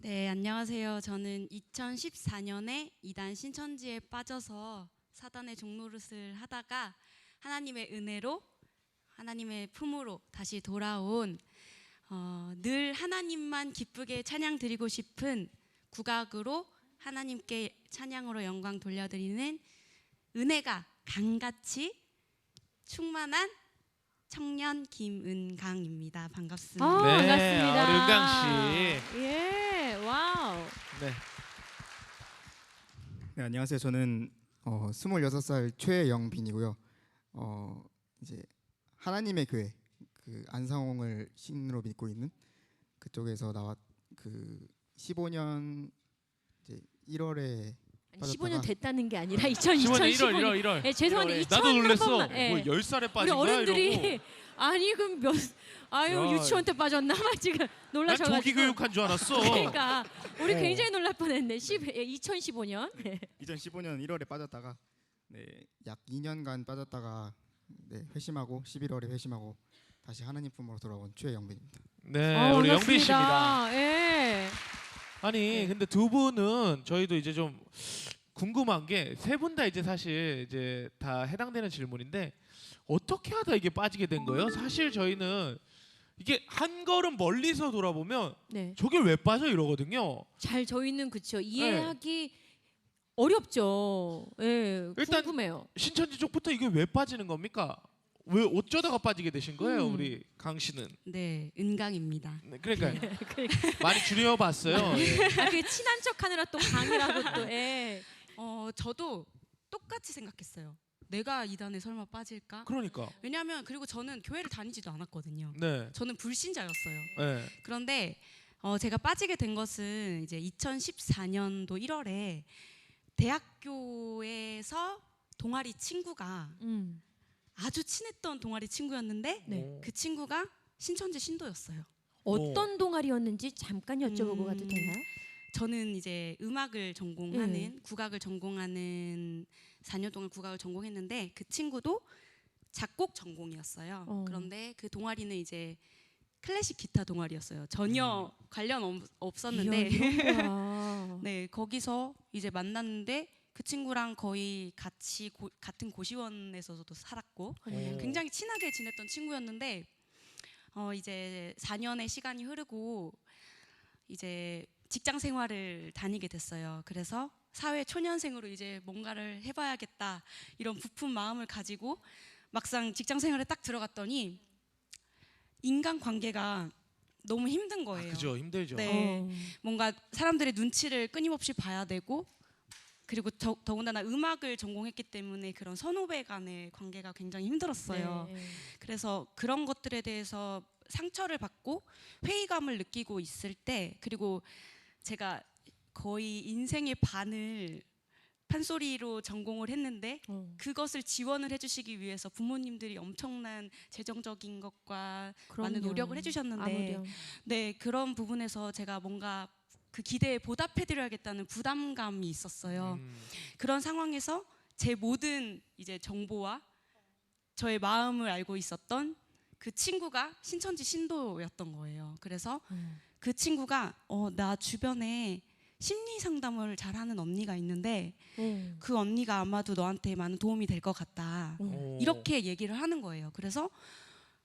네, 안녕하세요. 저는 2014년에 이단 신천지에 빠져서 사단의 종노릇을 하다가 하나님의 은혜로, 하나님의 품으로 다시 돌아온, 늘 하나님만 기쁘게 찬양 드리고 싶은 국악으로 하나님께 찬양으로 영광 돌려드리는 은혜가 강같이 충만한 청년 김은강입니다. 반갑습니다. 반갑습니다. 우리 은강 씨. 예, 와우. 네. 네, 안녕하세요. 저는 26살 최영빈이고요. 이제 하나님의 교회 그 안상홍을 신으로 믿고 있는 그쪽에서 그 15년 이제 1월에 15년 빠졌다가- 됐다는 게 아니라 15년 2015년. 1월. 예, 죄송한데 2000 나도 놀랬어. 한 번만. 예. 뭐 10살에 우리 빠진 거야 어른들이 이러고. 아니 그럼 야. 유치원 때 빠졌나 막 지금 난 놀라셔가지고. 조기 교육한 줄 알았어. 그러니까 우리 굉장히 놀랄 뻔했네. 2015년. 2015년 1월에 빠졌다가 약 2년간 빠졌다가 회심하고 11월에 회심하고 다시 하나님 품으로 돌아온 최영빈입니다. 네, 아, 우리 반갑습니다. 영빈 씨입니다. 예. 아니 근데 두 분은 저희도 이제 좀 궁금한 게 세 분 다 이제 사실 이제 다 해당되는 질문인데 어떻게 하다 이게 빠지게 된 거예요? 사실 저희는 이게 한 걸음 멀리서 돌아보면 네. 저게 왜 빠져 이러거든요. 잘 저희는 그쵸 이해하기 어렵죠. 예, 일단 궁금해요. 신천지 쪽부터 이게 왜 빠지는 겁니까? 왜 어쩌다가 빠지게 되신 거예요, 우리 강 씨는? 네, 은강입니다. 네, 그러니까 많이 줄여봤어요. 예. 아, 그 친한 척하느라 또 강이라고 또. 예. 저도 똑같이 생각했어요. 내가 이단에 설마 빠질까? 그러니까. 왜냐하면 그리고 저는 교회를 다니지도 않았거든요. 네. 저는 불신자였어요. 네. 그런데 제가 빠지게 된 것은 이제 2014년도 1월에 대학교에서 동아리 친구가 아주 친했던 동아리 친구였는데 네. 그 친구가 신천지 신도였어요. 어떤 동아리였는지 잠깐 여쭤보고 가도 되나요? 저는 이제 음악을 전공하는 국악을 전공하는 4년 동안 국악을 전공했는데 그 친구도 작곡 전공이었어요. 그런데 그 동아리는 이제 클래식 기타 동아리였어요. 전혀 관련 없었는데 네, 거기서 이제 만났는데 그 친구랑 거의 같이 같은 고시원에서도 살았고 굉장히 친하게 지냈던 친구였는데 이제 4년의 시간이 흐르고 이제 직장 생활을 다니게 됐어요. 그래서 사회 초년생으로 이제 뭔가를 해봐야겠다 이런 부푼 마음을 가지고 막상 직장 생활에 딱 들어갔더니 인간 관계가 너무 힘든 거예요. 그죠, 힘들죠. 네. 뭔가 사람들의 눈치를 끊임없이 봐야 되고 그리고 더군다나 음악을 전공했기 때문에 그런 선후배 간의 관계가 굉장히 힘들었어요. 네. 그래서 그런 것들에 대해서 상처를 받고 회의감을 느끼고 있을 때 그리고 제가 거의 인생의 반을 판소리로 전공을 했는데 그것을 지원을 해주시기 위해서 부모님들이 엄청난 재정적인 것과 많은 노력을 해주셨는데 네, 그런 부분에서 제가 뭔가 그 기대에 보답해드려야겠다는 부담감이 있었어요. 그런 상황에서 제 모든 이제 정보와 저의 마음을 알고 있었던 그 친구가 신천지 신도였던 거예요. 그래서 그 친구가 나 주변에 심리 상담을 잘하는 언니가 있는데 그 언니가 아마도 너한테 많은 도움이 될 것 같다. 이렇게 얘기를 하는 거예요. 그래서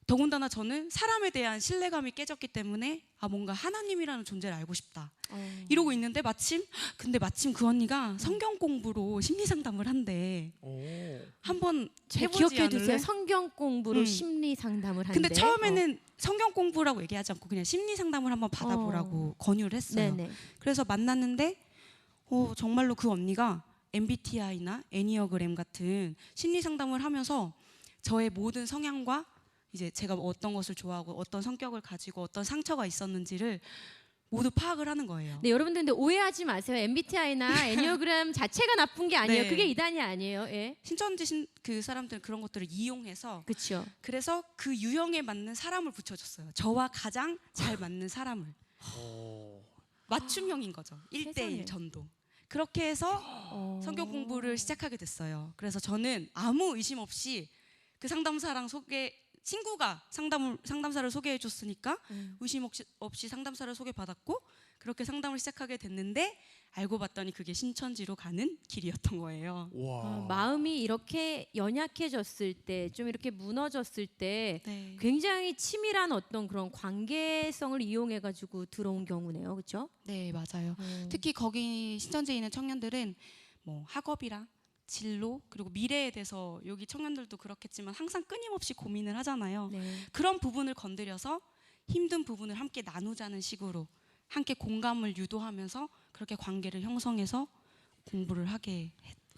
더군다나 저는 사람에 대한 신뢰감이 깨졌기 때문에 뭔가 하나님이라는 존재를 알고 싶다. 이러고 있는데 마침 그 언니가 성경 공부로 심리 상담을 한대. 한번 해보지 기억해 두세요. 않을래? 성경 공부로 심리 상담을 하는데. 근데 처음에는 성경 공부라고 얘기하지 않고 그냥 심리 상담을 한번 받아보라고 권유를 했어요. 네네. 그래서 만났는데 정말로 그 언니가 MBTI나 애니어그램 같은 심리 상담을 하면서 저의 모든 성향과 이제 제가 어떤 것을 좋아하고 어떤 성격을 가지고 어떤 상처가 있었는지를 모두 파악을 하는 거예요. 네, 여러분들 근데 오해하지 마세요. MBTI나 애니어그램 자체가 나쁜 게 아니에요. 네. 그게 이단이 아니에요. 예. 신천지 그 사람들은 그런 것들을 이용해서 그렇죠. 그래서 그 유형에 맞는 사람을 붙여줬어요. 저와 가장 잘 맞는 사람을. 맞춤형인 거죠. 1대1 세상에. 전도. 그렇게 해서 성경 공부를 시작하게 됐어요. 그래서 저는 아무 의심 없이 그 친구가 상담사를 소개해 줬으니까 의심 없이 상담사를 소개받았고 그렇게 상담을 시작하게 됐는데 알고 봤더니 그게 신천지로 가는 길이었던 거예요. 와. 마음이 이렇게 연약해졌을 때, 좀 이렇게 무너졌을 때 네. 굉장히 치밀한 어떤 그런 관계성을 이용해 가지고 들어온 경우네요. 그렇죠? 네, 맞아요. 특히 거기 신천지에 있는 청년들은 뭐 학업이랑 진로 그리고 미래에 대해서 여기 청년들도 그렇겠지만 항상 끊임없이 고민을 하잖아요. 네. 그런 부분을 건드려서 힘든 부분을 함께 나누자는 식으로 함께 공감을 유도하면서 그렇게 관계를 형성해서 공부를 하게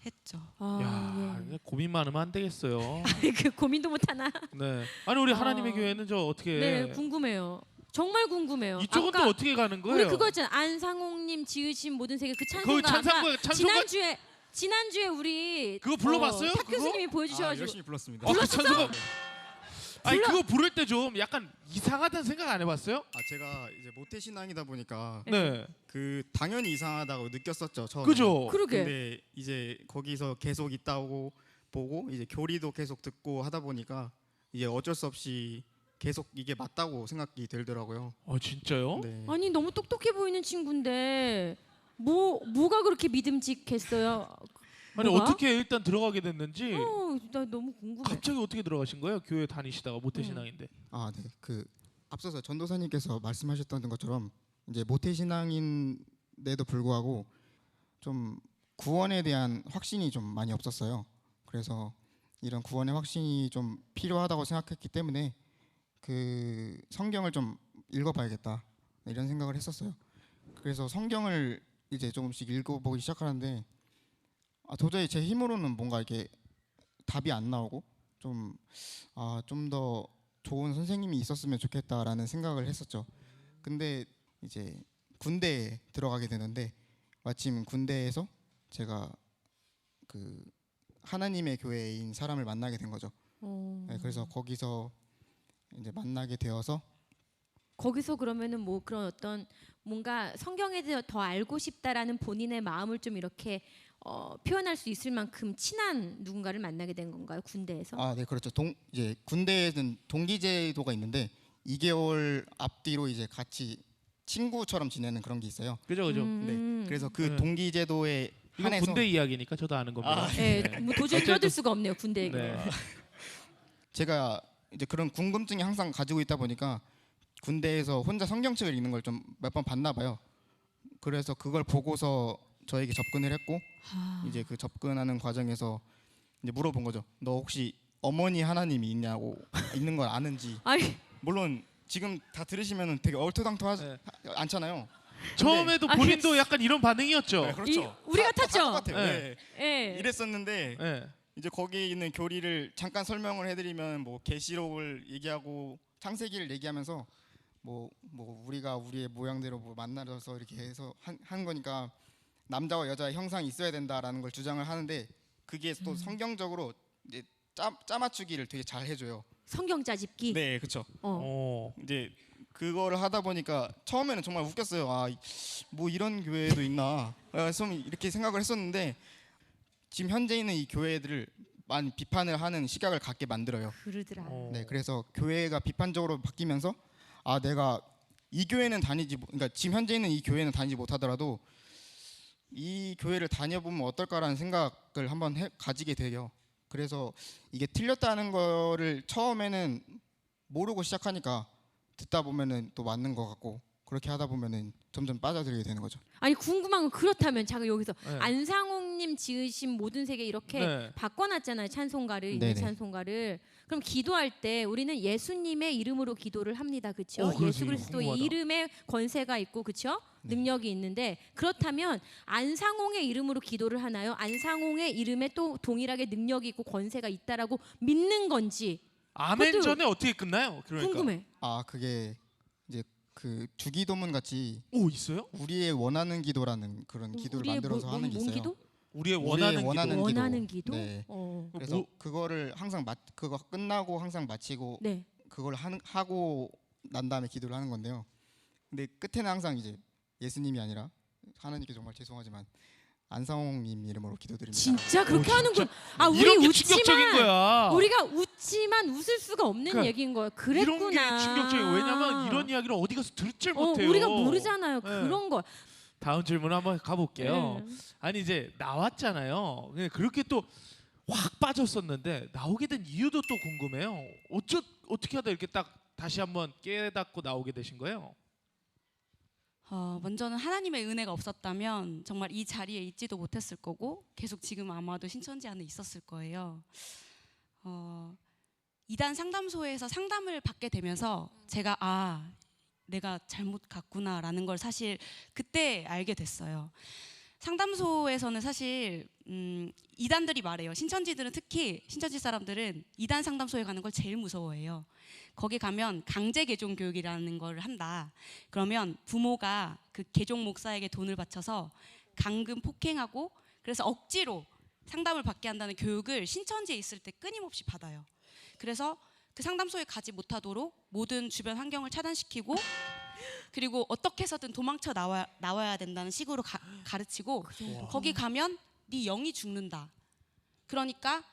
했죠. 야, 고민 많으면 안 되겠어요. 예. 그 고민도 못 하나. 네. 아니 우리 하나님의 교회는 저 어떻게? 네, 궁금해요. 정말 궁금해요. 이쪽은 또 아까 어떻게 가는 거예요? 우리 그거 있잖아. 안상홍님 지으신 모든 세계 그 찬송가. 그 찬송가 지난주에 우리 그거 불러봤어요? 탁 그거? 교수님이 보여주셔가지고 열심히 불렀습니다. 그 찬송가. 아니 그거 부를 때 좀 약간 이상하다는 생각 안 해봤어요? 제가 이제 모태신앙이다 보니까 네. 그 당연히 이상하다고 느꼈었죠. 처음에. 그죠. 그러게. 근데 이제 거기서 계속 있다고 보고 이제 교리도 계속 듣고 하다 보니까 이제 어쩔 수 없이 계속 이게 맞다고 생각이 들더라고요. 진짜요? 네. 아니 너무 똑똑해 보이는 친구인데 뭐가 그렇게 믿음직했어요? 아니 뭐가? 어떻게 일단 들어가게 됐는지 나 너무 궁금해. 갑자기 어떻게 들어가신 거예요? 교회 다니시다가 모태신앙인데. 아, 네. 그 앞서서 전도사님께서 말씀하셨던 것처럼 이제 모태신앙인데도 불구하고 좀 구원에 대한 확신이 좀 많이 없었어요. 그래서 이런 구원의 확신이 좀 필요하다고 생각했기 때문에 그 성경을 좀 읽어봐야겠다 이런 생각을 했었어요. 그래서 성경을 이제 조금씩 읽어보기 시작하는데 도저히 제 힘으로는 뭔가 이렇게 답이 안 나오고 좀 더 좋은 선생님이 있었으면 좋겠다라는 생각을 했었죠. 근데 이제 군대에 들어가게 되는데 마침 군대에서 제가 그 하나님의 교회인 사람을 만나게 된 거죠. 네, 그래서 거기서 이제 만나게 되어서 거기서 그러면은 뭐 그런 어떤 뭔가 성경에 대해 더 알고 싶다라는 본인의 마음을 좀 이렇게 표현할 수 있을 만큼 친한 누군가를 만나게 된 건가요? 군대에서? 네, 그렇죠. 이제 군대에는 동기제도가 있는데 2개월 앞뒤로 이제 같이 친구처럼 지내는 그런 게 있어요. 그죠. 네, 그래서 그 네. 동기제도에 이건 한해서 군대 이야기니까 저도 아는 겁니다. 네, 뭐 도저히 어쨌든- 끼어들 수가 없네요 군대 얘기. 네. 제가 이제 그런 궁금증이 항상 가지고 있다 보니까 군대에서 혼자 성경책을 읽는 걸 좀 몇 번 봤나 봐요. 그래서 그걸 보고서 저에게 접근을 했고 이제 그 접근하는 과정에서 이제 물어본 거죠. 너 혹시 어머니 하나님이 있는 걸 아는지. 아니 물론 지금 다 들으시면 되게 얼토당토하지 네. 않잖아요. 처음에도 본인도 약간 이런 반응이었죠. 네, 그렇죠. 우리 다 같았죠? 똑같아요. 네. 네. 예. 이랬었는데 네. 이제 거기 있는 교리를 잠깐 설명을 해드리면 뭐 계시록을 얘기하고 창세기를 얘기하면서 뭐 우리가 우리의 모양대로 뭐 만나서 이렇게 해서 한 거니까 남자와 여자의 형상이 있어야 된다라는 걸 주장을 하는데 그게 또 성경적으로 이제 짜 맞추기를 되게 잘 해줘요. 성경 짜집기. 네, 그렇죠. 이제 그거를 하다 보니까 처음에는 정말 웃겼어요. 뭐 이런 교회도 있나? 좀 이렇게 생각을 했었는데 지금 현재 있는 이 교회들을 많이 비판을 하는 시각을 갖게 만들어요. 그러더라. 네, 그래서 교회가 비판적으로 바뀌면서 내가 이 교회는 그러니까 지금 현재 있는 이 교회는 다니지 못하더라도 이 교회를 다녀보면 어떨까라는 생각을 한번 가지게 돼요. 그래서 이게 틀렸다는 거를 처음에는 모르고 시작하니까 듣다 보면은 또 맞는 것 같고 그렇게 하다 보면은 점점 빠져들게 되는 거죠. 아니 궁금한 건 그렇다면 제가 여기서 네. 안상홍님 지으신 모든 세계 이렇게 네. 바꿔놨잖아요. 찬송가를 있는 네네. 찬송가를. 그럼 기도할 때 우리는 예수님의 이름으로 기도를 합니다. 그렇죠? 그러지. 예수 그리스도의 궁금하다. 이름에 권세가 있고 그렇죠? 네. 능력이 있는데 그렇다면 안상홍의 이름으로 기도를 하나요? 안상홍의 이름에 또 동일하게 능력이 있고 권세가 있다라고 믿는 건지 아멘 그것도- 전에 어떻게 끝나요? 그러니까. 궁금해. 그게 이제 그 주기도문 같이 있어요? 우리의 원하는 기도라는 그런 기도를 우리의 만들어서 하는 게 뭔 있어요. 기도? 우리의 우리의 원하는 기도. 원하는 기도? 네. 그래서 뭐- 그거를 항상 그거 끝나고 항상 마치고 네. 그걸 하고 난 다음에 기도를 하는 건데요. 근데 끝에는 항상 이제 예수님이 아니라 하나님께 정말 죄송하지만 안상홍님 이름으로 기도드립니다. 진짜 그렇게 하는군. 우리 이런 게 웃지만 충격적인 거야. 우리가 웃지만 웃을 수가 없는 그러니까 얘기인 거야. 이런 그랬구나. 게 충격적이에요. 왜냐면 이런 이야기를 어디 가서 들을 못해요. 우리가 모르잖아요. 네. 그런 거. 다음 질문 한번 가볼게요. 네. 아니 이제 나왔잖아요. 근데 그렇게 또 확 빠졌었는데 나오게 된 이유도 또 궁금해요. 어떻게 하다 이렇게 딱 다시 한번 깨닫고 나오게 되신 거예요? 먼저는 하나님의 은혜가 없었다면 정말 이 자리에 있지도 못했을 거고 계속 지금 아마도 신천지 안에 있었을 거예요. 이단 상담소에서 상담을 받게 되면서 제가 내가 잘못 갔구나라는 걸 사실 그때 알게 됐어요. 상담소에서는 사실 이단들이 말해요. 신천지들은 특히 신천지 사람들은 이단 상담소에 가는 걸 제일 무서워해요. 거기 가면 강제 개종 교육이라는 걸 한다. 그러면 부모가 그 개종 목사에게 돈을 바쳐서 감금 폭행하고 그래서 억지로 상담을 받게 한다는 교육을 신천지에 있을 때 끊임없이 받아요. 그래서 그 상담소에 가지 못하도록 모든 주변 환경을 차단시키고 그리고 어떻게 해서든 도망쳐 나와야 된다는 식으로 가르치고 거기 가면 네 영이 죽는다. 그러니까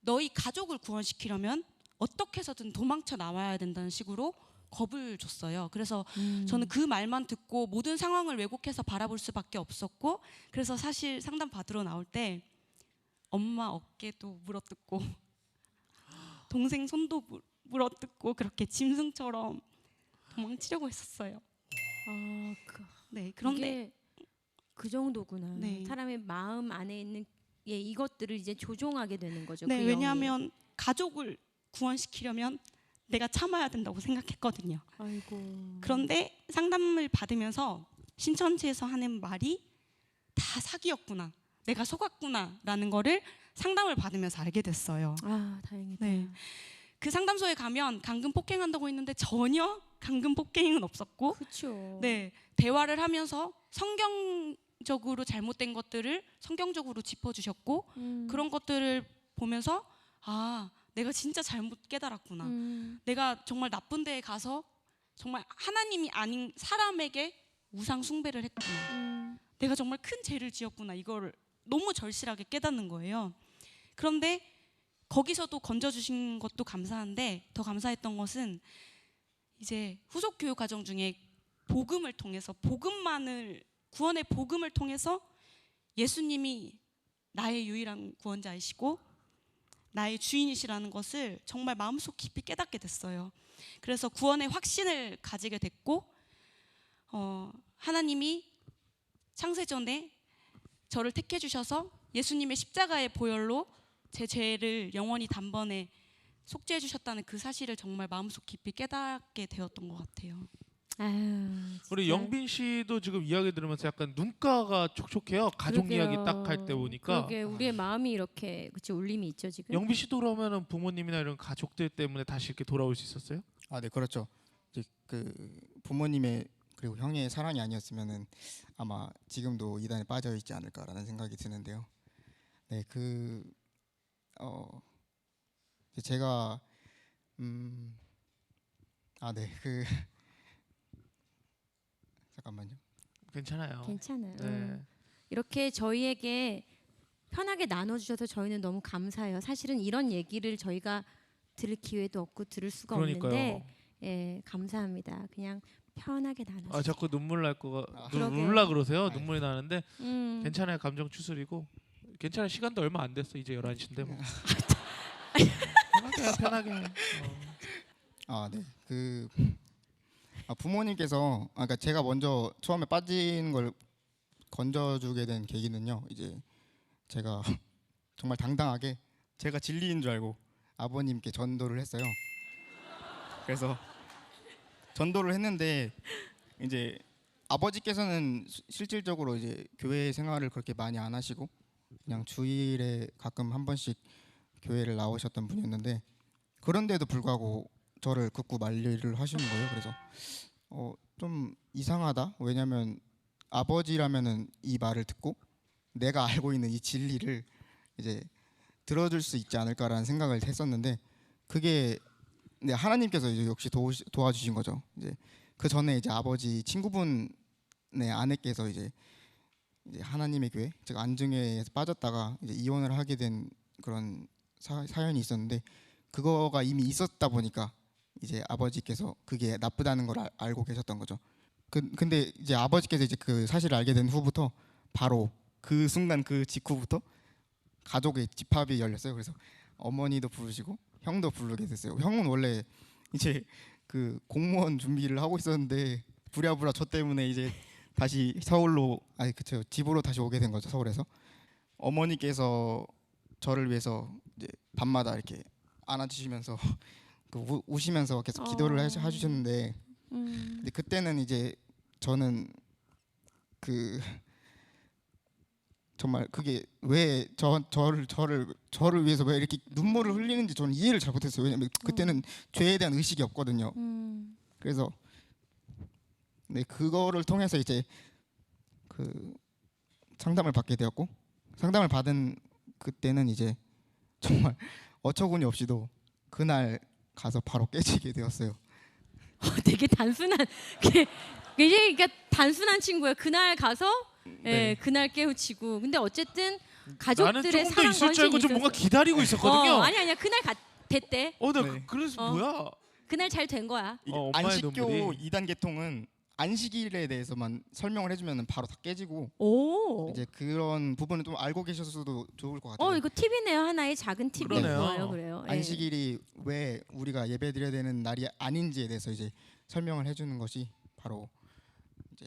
너희 가족을 구원시키려면 어떻게 해서든 도망쳐 나와야 된다는 식으로 겁을 줬어요. 그래서 음. 저는 그 말만 듣고 모든 상황을 왜곡해서 바라볼 수밖에 없었고, 그래서 사실 상담 받으러 나올 때 엄마 어깨도 물어뜯고 동생 손도 물어뜯고 그렇게 짐승처럼 도망치려고 했었어요. 네, 그런데 이게 그 정도구나. 네. 사람의 마음 안에 있는 이것들을 이제 조종하게 되는 거죠. 네, 그 영이. 왜냐하면 가족을 구원시키려면 내가 참아야 된다고 생각했거든요. 아이고. 그런데 상담을 받으면서 신천지에서 하는 말이 다 사기였구나, 내가 속았구나라는 거를 상담을 받으면서 알게 됐어요. 아, 다행이다. 네. 그 상담소에 가면 강금 폭행한다고 했는데 전혀 강금 폭행은 없었고, 그렇죠. 네, 대화를 하면서 성경적으로 잘못된 것들을 성경적으로 짚어주셨고, 그런 것들을 보면서 아, 내가 진짜 잘못 깨달았구나. 내가 정말 나쁜 데에 가서 정말 하나님이 아닌 사람에게 우상 숭배를 했구나. 내가 정말 큰 죄를 지었구나. 이걸 너무 절실하게 깨닫는 거예요. 그런데 거기서도 건져주신 것도 감사한데, 더 감사했던 것은 이제 후속 교육 과정 중에 복음을 통해서, 구원의 복음을 통해서 예수님이 나의 유일한 구원자이시고 나의 주인이시라는 것을 정말 마음속 깊이 깨닫게 됐어요. 그래서 구원의 확신을 가지게 됐고, 하나님이 창세전에 저를 택해 주셔서 예수님의 십자가의 보혈로 제 죄를 영원히 단번에 속죄해 주셨다는 그 사실을 정말 마음속 깊이 깨닫게 되었던 것 같아요. 아유, 우리 진짜. 영빈 씨도 지금 이야기 들으면서 약간 눈가가 촉촉해요. 가족 그러게요. 이야기 딱 할 때 보니까. 그러게 우리의 마음이 이렇게 그치 울림이 있죠 지금. 영빈 씨도 그러면은 부모님이나 이런 가족들 때문에 다시 이렇게 돌아올 수 있었어요? 아, 네, 그렇죠. 이제 그 부모님의 그리고 형의 사랑이 아니었으면은 아마 지금도 이단에 빠져 있지 않을까라는 생각이 드는데요. 네, 제가 잠깐만요. 괜찮아요. 괜찮아요. 네. 이렇게 저희에게 편하게 나눠주셔서 저희는 너무 감사해요. 사실은 이런 얘기를 저희가 들을 기회도 없고 들을 수가 그러니까요. 없는데, 예, 감사합니다. 그냥 편하게 나눠주세요. 아, 자꾸 눈물 날 거가 그러게. 울라 그러세요. 아이. 눈물이 나는데 음. 괜찮아요. 감정 추스리고 괜찮아요. 시간도 얼마 안 됐어. 이제 11시인데 뭐. 편하게 해, 편하게. 해. 아, 네. 부모님께서 그러니까 제가 먼저 처음에 빠진 걸 건져주게 된 계기는요. 이제 제가 정말 당당하게 제가 진리인 줄 알고 아버님께 전도를 했어요. 그래서 전도를 했는데 이제 아버지께서는 실질적으로 이제 교회 생활을 그렇게 많이 안 하시고 그냥 주일에 가끔 한 번씩 교회를 나오셨던 분이었는데, 그런데도 불구하고 저를 극구 만리를 하시는 거예요. 그래서 좀 이상하다. 왜냐면 아버지라면은 이 말을 듣고 내가 알고 있는 이 진리를 이제 들어줄 수 있지 않을까라는 생각을 했었는데, 그게 네, 하나님께서 이제 역시 도와주신 거죠. 이제 그 전에 이제 아버지 친구분의 아내께서 이제 하나님의 교회, 즉 안증회에서 빠졌다가 이제 이혼을 하게 된 그런 사연이 있었는데, 그거가 이미 있었다 보니까 이제 아버지께서 그게 나쁘다는 걸 알고 계셨던 거죠. 근데 이제 아버지께서 이제 그 사실을 알게 된 후부터 바로 그 순간 그 직후부터 가족의 집합이 열렸어요. 그래서 어머니도 부르시고 형도 부르게 됐어요. 형은 원래 이제 그 공무원 준비를 하고 있었는데 부랴부랴 저 때문에 이제 다시 집으로 다시 오게 된 거죠. 서울에서. 어머니께서 저를 위해서 이제 밤마다 이렇게 안아주시면서 우시면서 계속 기도를 해주셨는데, 근데 그때는 이제 저는 정말 그게 왜 저를 위해서 왜 이렇게 눈물을 흘리는지 저는 이해를 잘 못했어요. 왜냐면 그때는 죄에 대한 의식이 없거든요. 그래서 네, 그거를 통해서 이제 그 상담을 받게 되었고, 상담을 받은 그때는 이제 정말 어처구니 없이도 그날 가서 바로 깨지게 되었어요. 되게 단순한 그러니까 단순한 친구예요. 그날 가서 네. 그날 깨우치고. 근데 어쨌든 나는 가족들의 조금 더 사랑 있을 줄 알고 관심이 좀 뭔가 있었어. 기다리고 있었거든요. 아니야 그날 됐대. 나 네. 그래서 어. 뭐야? 그날 잘 된 거야. 이게 엄마의 안식교 눈물이. 2단 계통은 안식일에 대해서만 설명을 해주면 바로 다 깨지고 오. 이제 그런 부분은 좀 알고 계셨어도 좋을 것 같아요. 이거 팁이네요. 하나의 작은 팁인 그러네요. 거예요. 그래요. 예. 안식일이 왜 우리가 예배드려야 되는 날이 아닌지에 대해서 이제 설명을 해주는 것이 바로 이제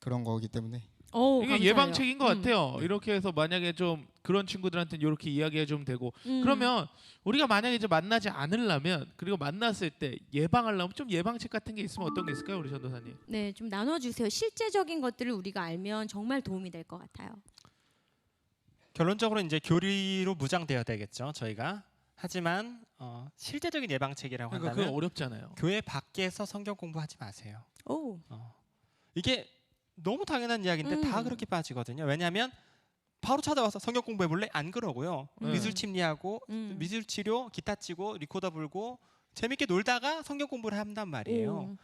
그런 거기 때문에 이게 감사해요. 예방책인 것 같아요. 이렇게 해서 만약에 좀 그런 친구들한테 이렇게 이야기해 주면 되고 그러면 우리가 만약에 이제 만나지 않으려면 그리고 만났을 때 예방하려면 좀 예방책 같은 게 있으면 어떤 게 있을까요, 우리 전도사님? 네, 좀 나눠주세요. 실제적인 것들을 우리가 알면 정말 도움이 될 것 같아요. 결론적으로 이제 교리로 무장되어야 되겠죠, 저희가. 하지만 실제적인 예방책이라고 그러니까 한다면 그거 어렵잖아요. 교회 밖에서 성경 공부하지 마세요. 오. 이게 너무 당연한 이야기인데 다 그렇게 빠지거든요. 왜냐하면 바로 찾아와서 성경 공부해 볼래? 안 그러고요. 미술 침리하고 미술 치료, 기타 치고 리코더 불고 재밌게 놀다가 성경 공부를 한단 말이에요.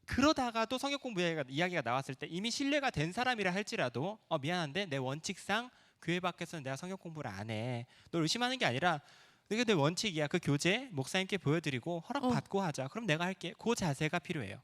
그러다가도 성경 공부 이야기가 나왔을 때 이미 신뢰가 된 사람이라 할지라도 미안한데 내 원칙상 교회 밖에서는 내가 성경 공부를 안 해. 널 의심하는 게 아니라 이게 내 원칙이야. 그 교재 목사님께 보여드리고 허락받고 하자. 그럼 내가 할게. 그 자세가 필요해요.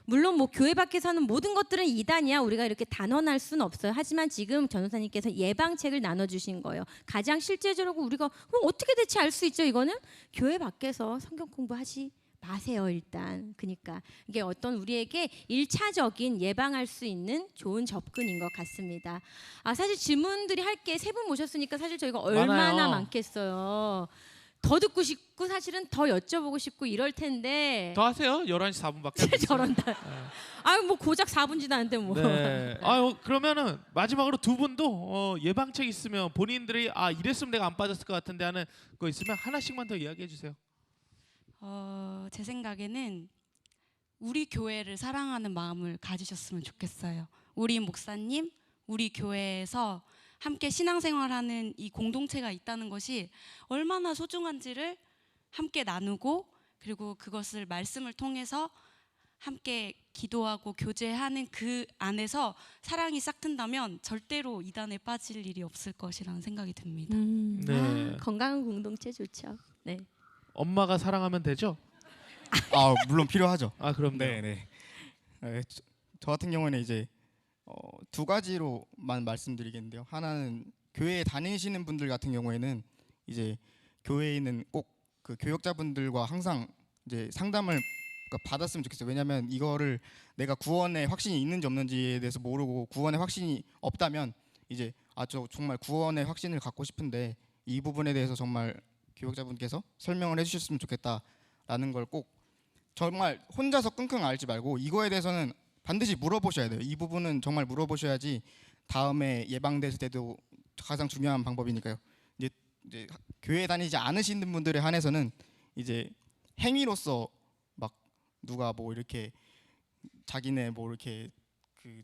물론 뭐 교회 밖에서 하는 모든 것들은 이단이야. 우리가 이렇게 단언할 수는 없어요. 하지만 지금 전도사님께서 예방책을 나눠주신 거예요. 가장 실제적으로 우리가 그럼 어떻게 대체 알 수 있죠? 이거는 교회 밖에서 성경 공부하지 마세요. 일단 그러니까 이게 어떤 우리에게 1차적인 예방할 수 있는 좋은 접근인 것 같습니다. 사실 질문들이 할 게 세 분 모셨으니까 사실 저희가 얼마나 많아요. 많겠어요. 더 듣고 싶고 사실은 더 여쭤보고 싶고 이럴 텐데 더 하세요. 11시 4분밖에 안 됐어요. 저런다. 뭐 고작 4분지도 않는데 뭐. 네. 그러면은 마지막으로 두 분도 예방책 있으면 본인들이 이랬으면 내가 안 빠졌을 것 같은데 하는 거 있으면 하나씩만 더 이야기해 주세요. 제 생각에는 우리 교회를 사랑하는 마음을 가지셨으면 좋겠어요. 우리 목사님, 우리 교회에서 함께 신앙생활하는 이 공동체가 있다는 것이 얼마나 소중한지를 함께 나누고 그리고 그것을 말씀을 통해서 함께 기도하고 교제하는 그 안에서 사랑이 싹튼다면 절대로 이단에 빠질 일이 없을 것이라는 생각이 듭니다. 네. 건강한 공동체 좋죠. 네. 엄마가 사랑하면 되죠? 물론 필요하죠. 그럼요. 네. 저 같은 경우에는 이제 두 가지로만 말씀드리겠는데요. 하나는 교회에 다니시는 분들 같은 경우에는 이제 교회에 있는 꼭 그 교역자분들과 항상 이제 상담을 받았으면 좋겠어요. 왜냐하면 이거를 내가 구원의 확신이 있는지 없는지에 대해서 모르고 구원의 확신이 없다면 이제 저 정말 구원의 확신을 갖고 싶은데 이 부분에 대해서 정말 교역자분께서 설명을 해주셨으면 좋겠다라는 걸 꼭 정말 혼자서 끙끙 앓지 말고 이거에 대해서는 반드시 물어보셔야 돼요. 이 부분은 정말 물어보셔야지 다음에 예방될 때도 가장 중요한 방법이니까요. 이제 교회 다니지 않으시는 분들에 한해서는 이제 행위로서 막 누가 뭐 이렇게 자기네 뭐 이렇게 그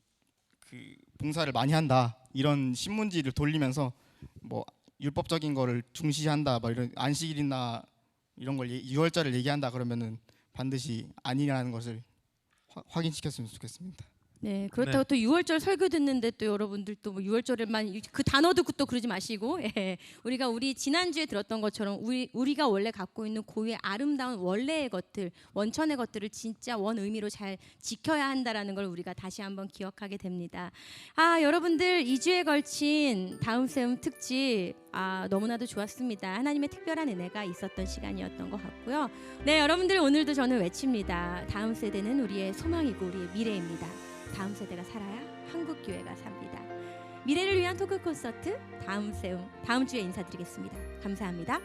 봉사를 많이 한다 이런 신문지를 돌리면서 뭐 율법적인 거를 중시한다 막 이런 안식일이나 이런 걸 유월절을 얘기한다 그러면은 반드시 아니라는 것을 확인시켰으면 좋겠습니다. 네, 그렇다고 또 6월절 설교 듣는데 또 여러분들 또 뭐 6월절에만 그 단어 듣고 또 그러지 마시고 우리 지난주에 들었던 것처럼 우리가 원래 갖고 있는 고유의 아름다운 원래의 것들, 원천의 것들을 진짜 원 의미로 잘 지켜야 한다라는 걸 우리가 다시 한번 기억하게 됩니다. 여러분들 2주에 걸친 다음 세움 특집 너무나도 좋았습니다. 하나님의 특별한 은혜가 있었던 시간이었던 것 같고요. 네, 여러분들 오늘도 저는 외칩니다. 다음 세대는 우리의 소망이고 우리의 미래입니다. 다음 세대가 살아야 한국 교회가 삽니다. 미래를 위한 토크 콘서트 다음 세움 다음 주에 인사드리겠습니다. 감사합니다.